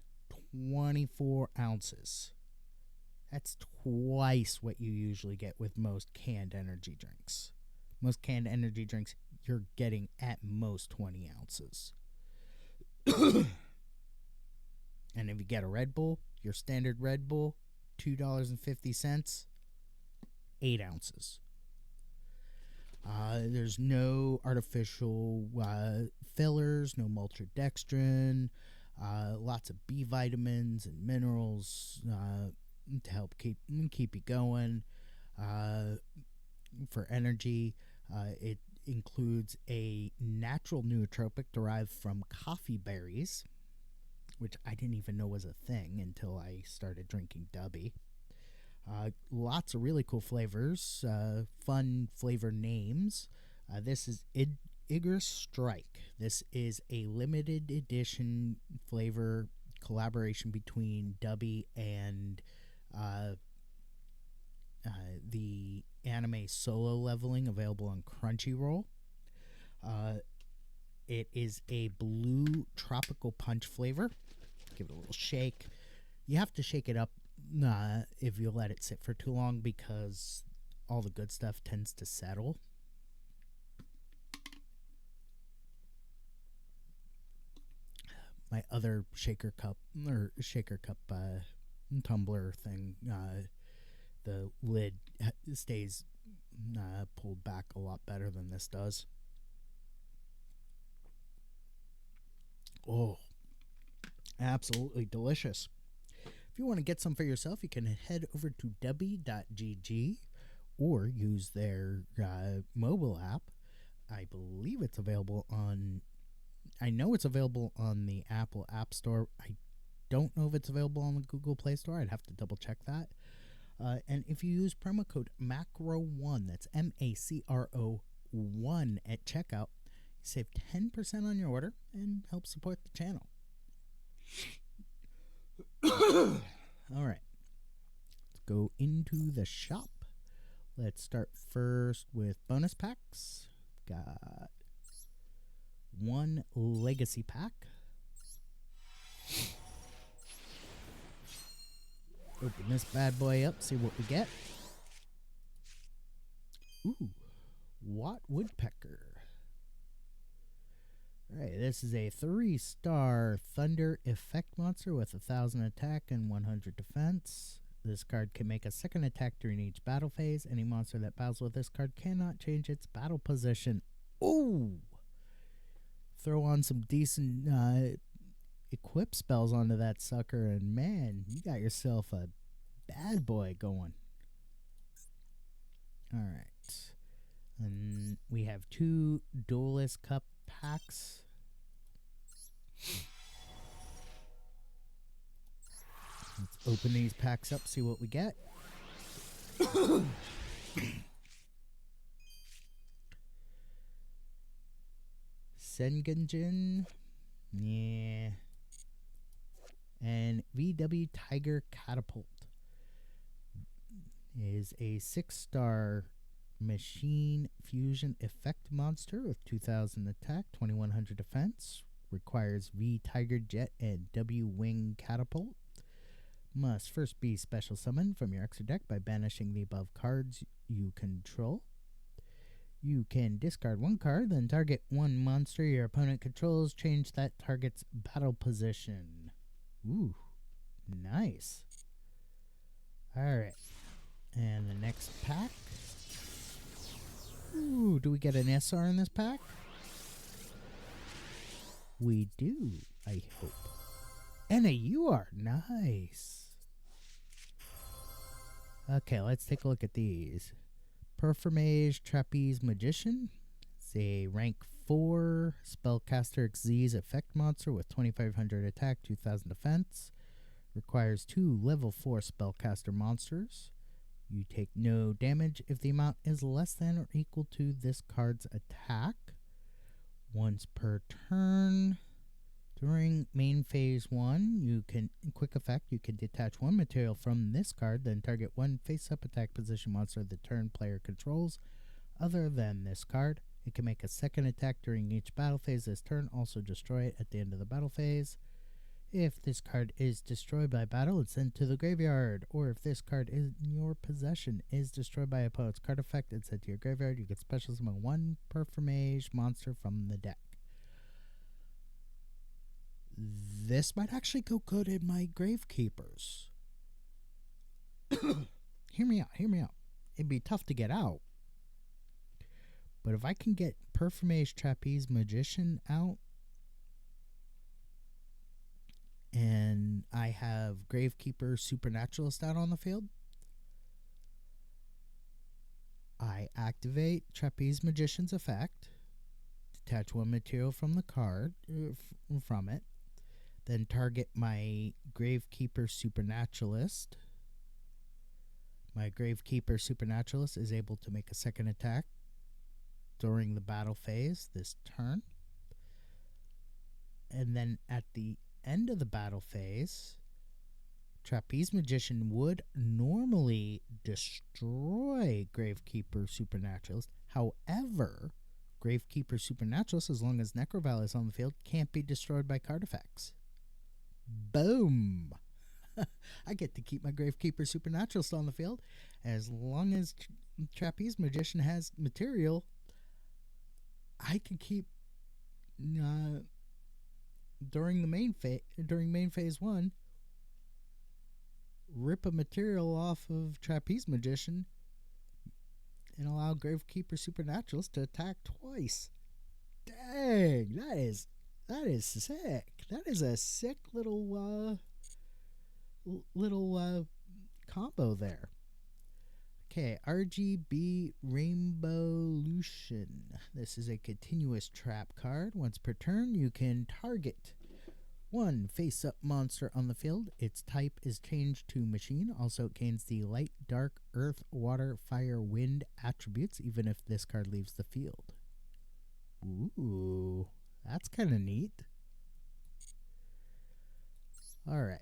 24 ounces. That's twice what you usually get with most canned energy drinks. Most canned energy drinks, you're getting at most 20 ounces. And if you get a Red Bull, your standard Red Bull, $2.50, 8 ounces. There's no artificial fillers, no maltodextrin, lots of B vitamins and minerals to help keep you going. For energy, it includes a natural nootropic derived from coffee berries, which I didn't even know was a thing until I started drinking Dubby. Lots of really cool flavors, fun flavor names. This is Icarus Strike. This is a limited edition flavor collaboration between Dubby and the anime Solo Leveling, available on Crunchyroll. It is a blue tropical punch flavor. Give it a little shake. You have to shake it up if you let it sit for too long, because all the good stuff tends to settle. My other shaker cup tumbler thing, the lid stays pulled back a lot better than this does. Oh, absolutely delicious. If you want to get some for yourself, you can head over to dubby.gg or use their mobile app. I believe it's available on... I know it's available on the Apple App Store. I don't know if it's available on the Google Play Store. I'd have to double check that. And if you use promo code MACRO1, that's MACRO1 at checkout, you save 10% on your order and help support the channel. All right, let's go into the shop. Let's start first with bonus packs. Got one legacy pack. Open this bad boy up, see what we get. Ooh, Watt Woodpecker. Alright, this is a 3-star Thunder Effect monster with 1,000 attack and 100 defense. This card can make a second attack during each battle phase. Any monster that battles with this card cannot change its battle position. Ooh! Throw on some decent equip spells onto that sucker, and man, you got yourself a bad boy going. Alright. And we have 2 Duelist Cup packs. Let's open these packs up, see what we get. Sengenjin. Yeah. And VW Tiger Catapult is a 6-star machine fusion effect monster with 2,000 attack, 2,100 defense. Requires V Tiger Jet and W Wing Catapult. Must first be special summoned from your extra deck by banishing the above cards you control. You can discard 1 card, then target 1 monster your opponent controls. Change that target's battle position. Ooh, nice. Alright. And the next pack. Ooh, do we get an SR in this pack? We do, I hope. And a UR. Nice. Okay, let's take a look at these. Perfumage Trapeze Magician. It's a rank 4 Spellcaster Xyz effect monster with 2500 attack, 2000 defense. Requires 2 level 4 Spellcaster monsters. You take no damage if the amount is less than or equal to this card's attack. Once per turn. During main phase 1, you can, quick effect, you can detach one material from this card, then target one face-up attack position monster the turn player controls other than this card. It can make a second attack during each battle phase this turn, also destroy it at the end of the battle phase. If this card is destroyed by battle, it's sent to the graveyard. Or if this card in your possession is destroyed by opponent's card effect, it's sent to your graveyard. You can special summon one Perfumage monster from the deck. This might actually go good in my Gravekeepers. Hear me out. It'd be tough to get out. But if I can get Perfumage Trapeze Magician out, and I have Gravekeeper Supernaturalist out on the field, I activate Trapeze Magician's effect, detach one material from the card, from it, then target my Gravekeeper Supernaturalist. My Gravekeeper Supernaturalist is able to make a second attack during the battle phase this turn. And then at the end of the battle phase, Trapeze Magician would normally destroy Gravekeeper Supernaturalist. However, Gravekeeper Supernaturalist, as long as Necrovalley is on the field, can't be destroyed by card effects. Boom! I get to keep my Gravekeeper Supernaturalist on the field. As long as Trapeze Magician has material, I can keep during main phase 1, rip a material off of Trapeze Magician and allow Gravekeeper Supernaturalist to attack twice. Dang, that is sick. That is a sick little combo there. Okay, RGB Rainbowlution. This is a continuous trap card. Once per turn, you can target one face-up monster on the field. Its type is changed to machine. Also, it gains the light, dark, earth, water, fire, wind attributes, even if this card leaves the field. Ooh, that's kind of neat. Alright.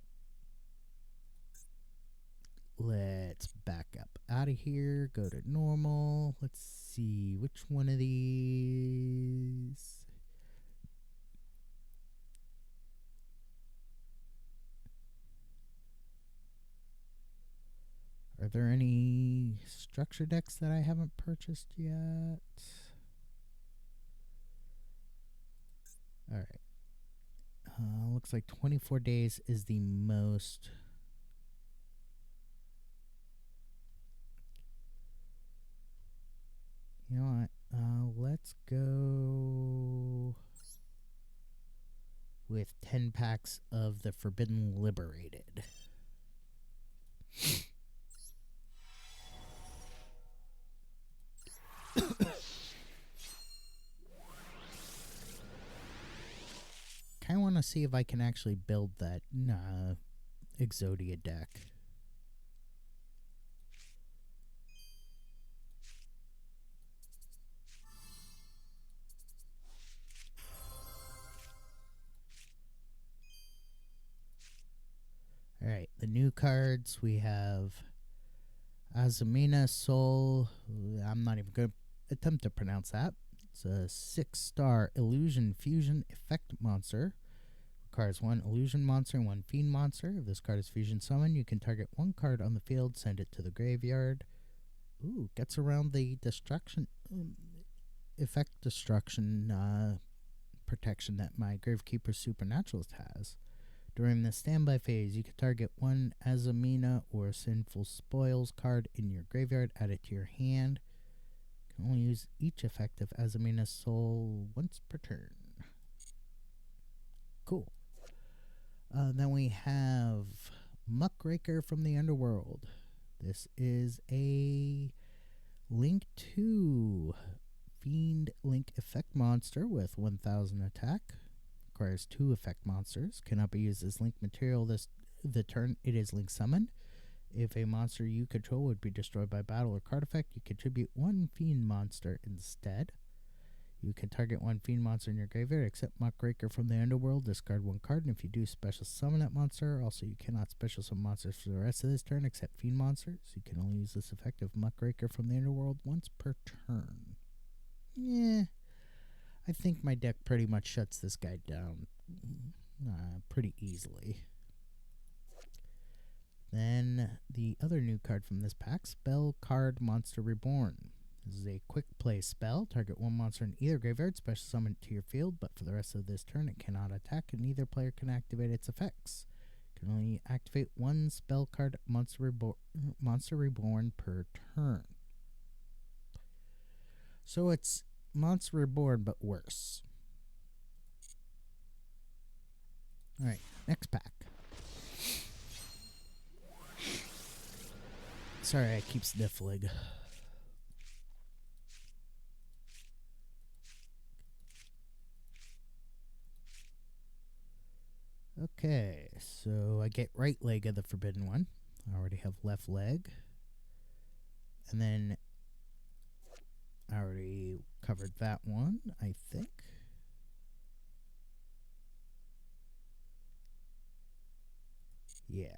Let's back up out of here. Go to normal. Let's see which one of these. Are there any structure decks that I haven't purchased yet? Alright. Looks like 24 days is the most. You know what? Let's go with 10 packs of the Forbidden Liberated. Kind of want to see if I can actually build that Exodia deck. Alright, the new cards, we have Azamina Soul. I'm not even going to attempt to pronounce that. It's a 6-star Illusion Fusion Effect monster. Requires one Illusion monster and one Fiend monster. If this card is Fusion Summoned, you can target one card on the field, send it to the graveyard. Ooh, gets around the destruction effect destruction protection that my Gravekeeper Supernaturalist has. During the standby phase, you can target one Azamina or Sinful Spoils card in your graveyard, add it to your hand. You can only use each effect of Azamina's Soul once per turn. Cool. Then we have Muckraker from the Underworld. This is a Link 2. Fiend Link effect monster with 1000 attack. Requires 2 effect monsters. Cannot be used as link material the turn it is link summoned. If a monster you control would be destroyed by battle or card effect, you contribute 1 fiend monster instead. You can target 1 fiend monster in your graveyard, except Muckraker from the Underworld. Discard 1 card, and if you do, special summon that monster. Also, you cannot special summon monsters for the rest of this turn, except fiend monsters. You can only use this effect of Muckraker from the Underworld once per turn. Yeah, I think my deck pretty much shuts this guy down pretty easily. Then the other new card from this pack, Spell Card Monster Reborn. This is a quick play spell. Target 1 monster in either graveyard, special summon it to your field, but for the rest of this turn it cannot attack and neither player can activate its effects. You can only activate 1 spell card Monster Reborn per turn. So it's Monster Reborn, but worse. Alright, next pack. Sorry, I keep sniffling. Okay, so I get right leg of the Forbidden One. I already have left leg. And then I already covered that one, I think. Yeah.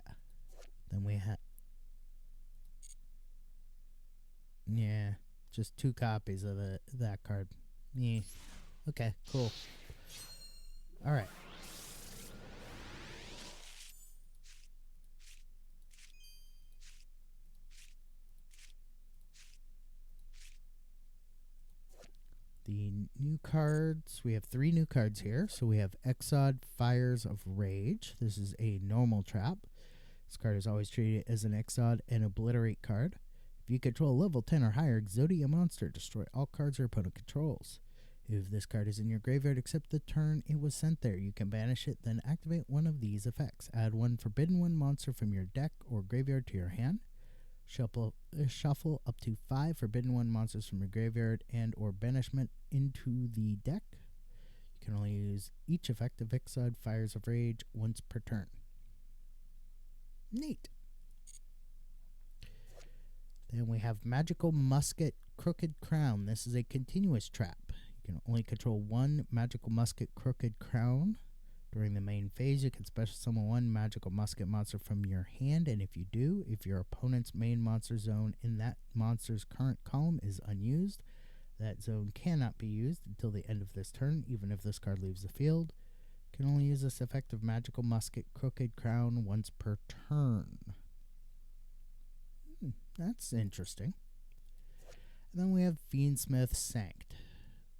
Then we have... Yeah, just 2 copies of that card. Yeah. Okay, cool. Alright. The new cards, we have 3 new cards here. So we have Exod Fires of Rage. This is a normal trap. This card is always treated as an Exod and Obliterate card. If you control a level 10 or higher Exodia monster, destroy all cards your opponent controls. If this card is in your graveyard except the turn it was sent there, you can banish it, then activate one of these effects. Add 1 Forbidden One monster from your deck or graveyard to your hand. Shuffle up to 5 Forbidden One monsters from your graveyard and or banishment into the deck. You can only use each effect of Exod Fires of Rage once per turn. Neat. Then we have Magical Musket Crooked Crown. This is a continuous trap. You can only control 1 Magical Musket Crooked Crown. During the main phase, you can special summon 1 Magical Musket monster from your hand, and if you do, if your opponent's main monster zone in that monster's current column is unused, that zone cannot be used until the end of this turn, even if this card leaves the field. You can only use this effect of Magical Musket Crooked Crown once per turn. That's interesting. And then we have Fiendsmith Sanct.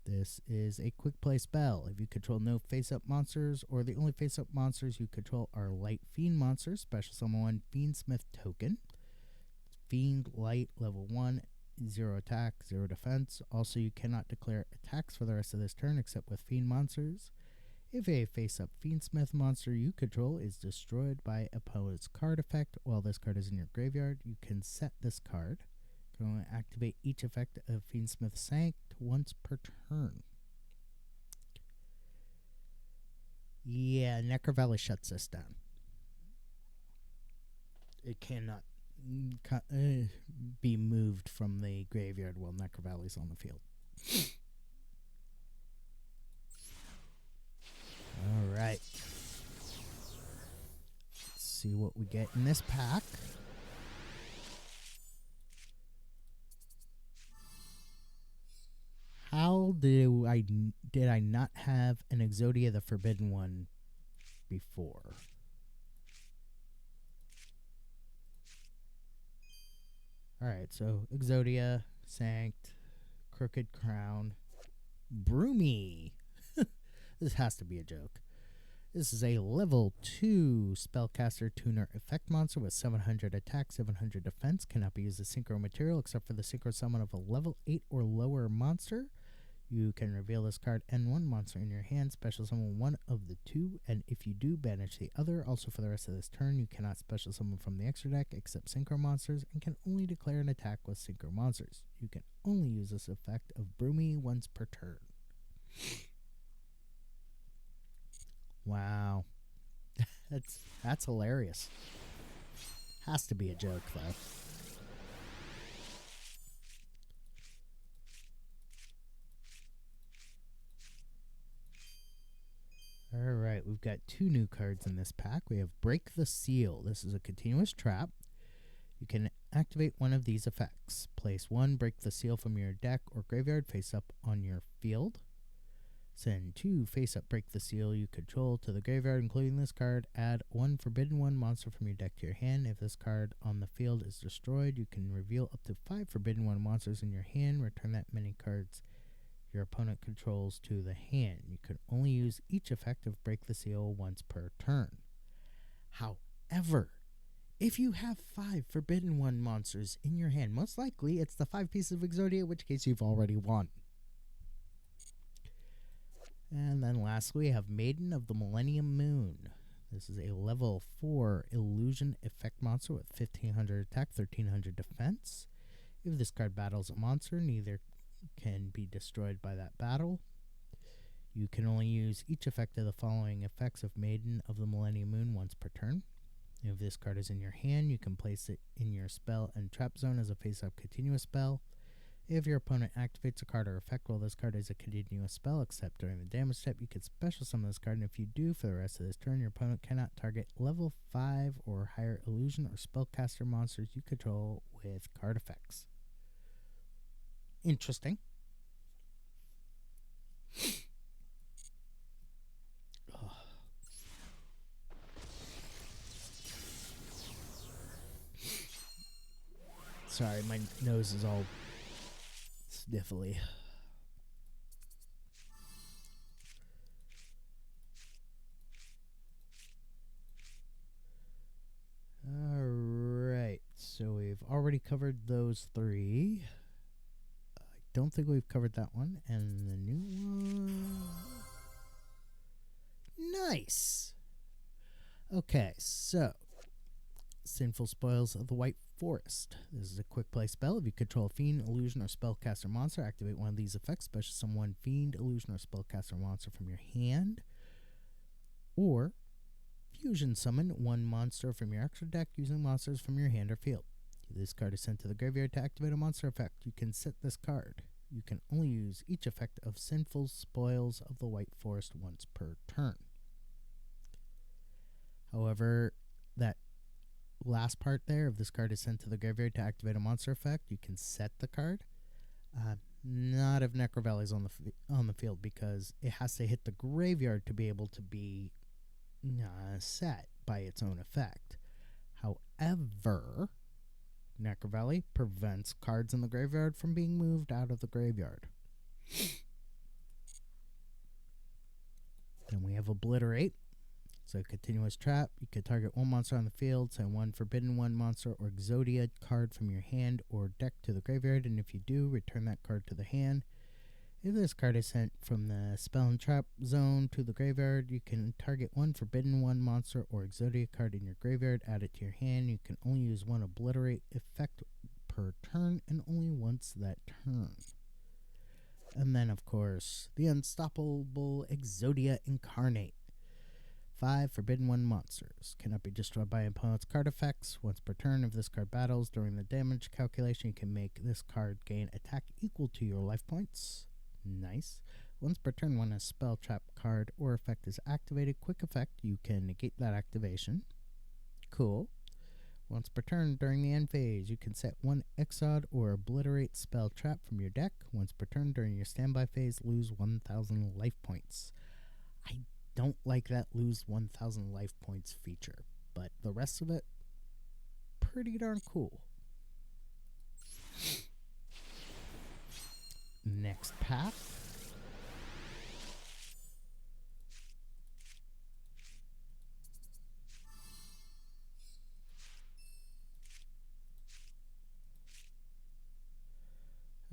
This is a quick play spell. If you control no face-up monsters, or the only face-up monsters you control are light fiend monsters, special summon 1 Fiendsmith token. Fiend light level 1, 0 attack, 0 defense. Also, you cannot declare attacks for the rest of this turn except with fiend monsters. If a face-up Fiendsmith monster you control is destroyed by opponent's card effect while this card is in your graveyard, you can set this card. You can only activate each effect of Fiendsmith Sanct once per turn. Yeah, Necro Valley shuts this down. It cannot be moved from the graveyard while Necro Valley's on the field. Alright. Let's see what we get in this pack. How did I not have an Exodia the Forbidden One before? Alright, so Exodia, Sanct, Crooked Crown, Broomy. This has to be a joke. This is a level 2 Spellcaster Tuner effect monster with 700 attack, 700 defense. Cannot be used as synchro material except for the synchro summon of a level 8 or lower monster. You can reveal this card and one monster in your hand, special summon one of the two, and if you do, banish the other. Also, for the rest of this turn, you cannot special summon from the extra deck except synchro monsters and can only declare an attack with synchro monsters. You can only use this effect of Broomy once per turn. Wow. That's hilarious. Has to be a joke, though. Alright, we've got two new cards in this pack. We have Break the Seal. This is a continuous trap. You can activate one of these effects. Place one Break the Seal from your deck or graveyard face up on your field. Send two face up Break the Seal you control to the graveyard, including this card. Add one Forbidden One monster from your deck to your hand. If this card on the field is destroyed, you can reveal up to 5 Forbidden One monsters in your hand. Return that many cards your opponent controls to the hand. You can only use each effect of Break the Seal once per turn. However, if you have 5 Forbidden One monsters in your hand, most likely it's the 5 pieces of Exodia, in which case you've already won. And then lastly, we have Maiden of the Millennium Moon. This is a level 4 illusion effect monster with 1500 attack, 1300 defense. If this card battles a monster, neither can be destroyed by that battle. You can only use each effect of the following effects of Maiden of the Millennium Moon once per turn. If this card is in your hand, you can place it in your spell and trap zone as a face-up continuous spell. If your opponent activates a card or effect while this card is a continuous spell, except during the damage step, you can special summon this card, and if you do, for the rest of this turn, your opponent cannot target level 5 or higher illusion or spellcaster monsters you control with card effects. Interesting. Sorry, my nose is all sniffly. Alright, so we've already covered those 3. I don't think we've covered that one. And the new one... Nice! Okay, so... Sinful Spoils of the White Forest. This is a quick play spell. If you control a fiend, illusion, or spellcaster monster, activate one of these effects. Special summon one fiend, illusion, or spellcaster monster from your hand. Or fusion summon one monster from your extra deck using monsters from your hand or field. This card is sent to the graveyard to activate a monster effect. You can set this card. You can only use each effect of Sinful Spoils of the White Forest once per turn. However, that last part there, if this card is sent to the graveyard to activate a monster effect, you can set the card. Not if Necrovalley's on the field, because it has to hit the graveyard to be able to be set by its own effect. However, Necrovalley prevents cards in the graveyard from being moved out of the graveyard. Then we have Obliterate. So continuous trap. You can target one monster on the field, send one Forbidden One monster or Exodia card from your hand or deck to the graveyard, and if you do, return that card to the hand. If this card is sent from the spell and trap zone to the graveyard, you can target one Forbidden One monster or Exodia card in your graveyard, add it to your hand. You can only use one Obliterate effect per turn and only once that turn. And then, of course, the Unstoppable Exodia Incarnate. 5 Forbidden One monsters. Cannot be destroyed by opponent's card effects. Once per turn, if this card battles during the damage calculation, you can make this card gain attack equal to your life points. Nice. Once per turn, when a spell, trap, card, or effect is activated, quick effect, you can negate that activation. Cool. Once per turn, during the end phase, you can set one Exod or Obliterate spell trap from your deck. Once per turn, during your standby phase, lose 1,000 life points. I don't like that lose 1,000 life points feature, but the rest of it, pretty darn cool. Next pack.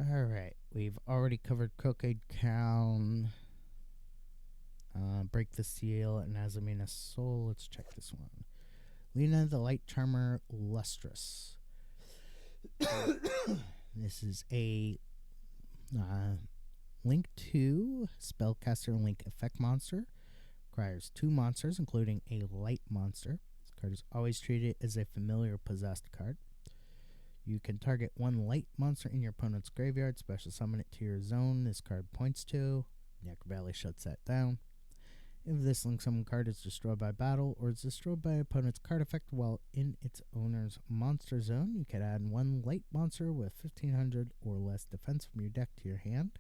Alright, we've already covered Crooked Crown, Break the Seal, and Azamina's Soul. Let's check this one. Lena the Light Charmer Lustrous. This is a Link 2 Spellcaster Link effect monster. Requires 2 monsters, including a light monster. This card is always treated as a familiar possessed card. You can target 1 light monster in your opponent's graveyard, special summon it to your zone this card points to. Necro Valley shuts that down. If this link summon card is destroyed by battle or is destroyed by opponent's card effect while in its owner's monster zone, you can add 1 light monster with 1500 or less defense from your deck to your hand.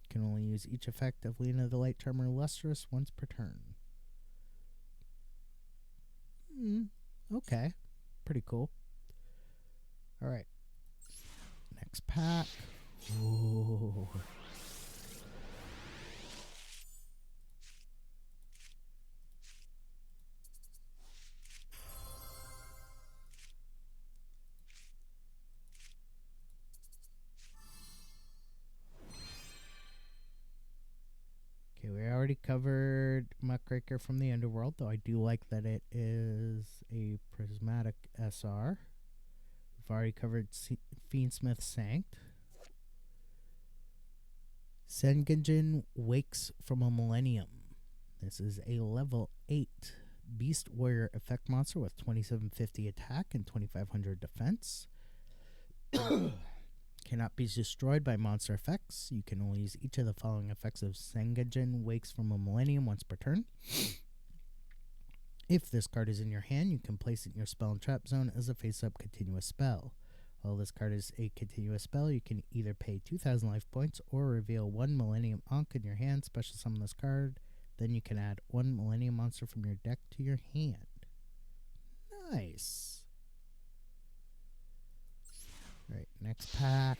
You can only use each effect of Lena the Light Charmer Lustrous once per turn. Okay. Pretty cool. Alright. Next pack. Ooh. Okay, we already covered Muckraker from the Underworld, though I do like that it is a prismatic SR. We've already covered Fiendsmith Sanct. Sengajin Wakes from a Millennium. This is a level 8 Beast Warrior effect monster with 2750 attack and 2500 defense. Cannot be destroyed by monster effects. You can only use each of the following effects of Sengajin Wakes from a Millennium once per turn. If this card is in your hand, you can place it in your spell and trap zone as a face-up continuous spell. While this card is a continuous spell, you can either pay 2,000 life points or reveal 1 Millennium Ankh in your hand, special summon this card. Then you can add 1 Millennium monster from your deck to your hand. Nice. Alright, next pack.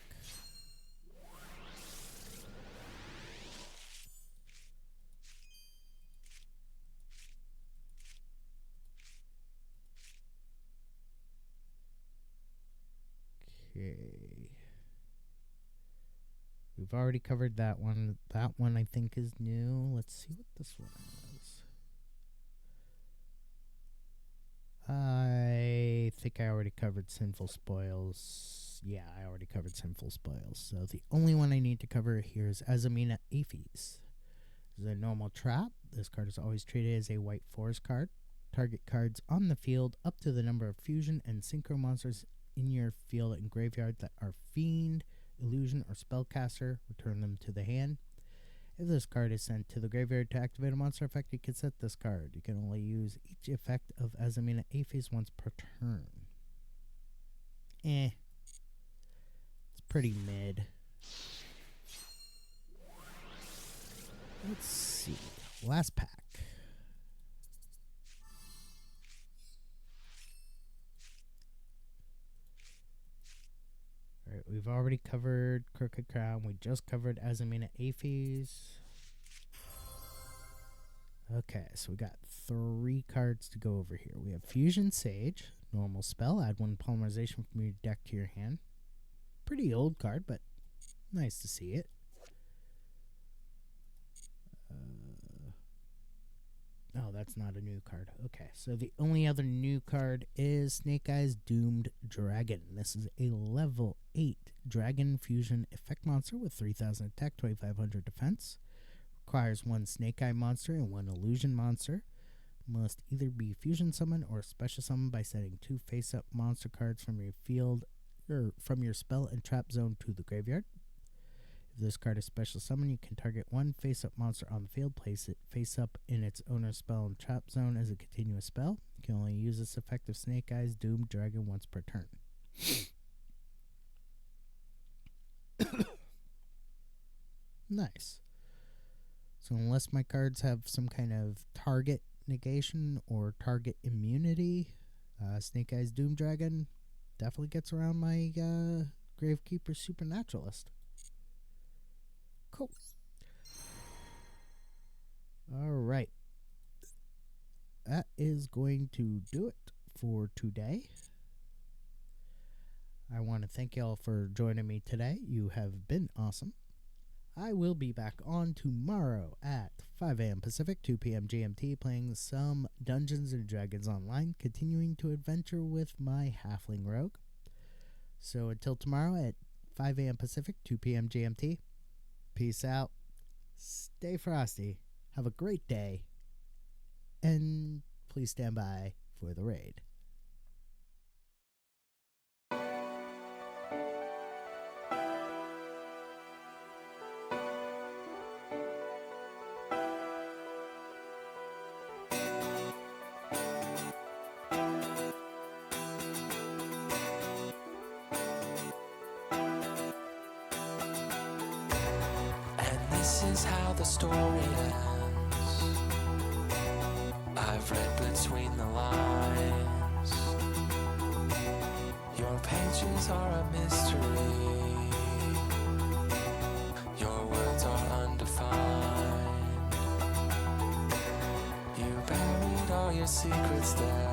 Okay. We've already covered that one. That one I think is new. Let's see what this one is. I think I already covered Sinful Spoils. Yeah, I already covered Sinful Spoils. So the only one I need to cover here is Azamina Aphes. This is a normal trap. This card is always treated as a white forest card. Target cards on the field up to the number of fusion and synchro monsters in your field and graveyard that are Fiend, Illusion, or Spellcaster. Return them to the hand. If this card is sent to the graveyard to activate a monster effect, you can set this card. You can only use each effect of Azamina Aphes once per turn. It's pretty mid. Let's see. Last pack. Alright, we've already covered Crooked Crown. We just covered Azamina Aphes. Okay, so we got 3 cards to go over here. We have Fusion Sage, normal spell. Add 1 polymerization from your deck to your hand. Pretty old card, but nice to see it. Oh, that's not a new card. Okay, so the only other new card is Snake Eyes Doomed Dragon. This is a level 8 Dragon Fusion effect monster with 3,000 attack, 2,500 defense. Requires 1 Snake Eye monster and 1 Illusion monster. Must either be Fusion Summon or Special Summon by setting 2 face-up monster cards from your field or from your spell and trap zone to the graveyard. If this card is Special Summon, you can target 1 face-up monster on the field, place it face-up in its owner's spell and trap zone as a continuous spell. You can only use this effect of Snake Eyes Doomed Dragon once per turn. Nice. So unless my cards have some kind of target negation or target immunity, Snake Eyes Doom Dragon definitely gets around my Gravekeeper Supernaturalist. Cool. Alright. That is going to do it for today. I want to thank y'all for joining me today. You have been awesome. I will be back on tomorrow at 5 a.m. Pacific, 2 p.m. GMT, playing some Dungeons & Dragons Online, continuing to adventure with my Halfling Rogue. So until tomorrow at 5 a.m. Pacific, 2 p.m. GMT, peace out, stay frosty, have a great day, and please stand by for the raid. This is how the story ends. I've read between the lines. Your pages are a mystery. Your words are undefined. You buried all your secrets there.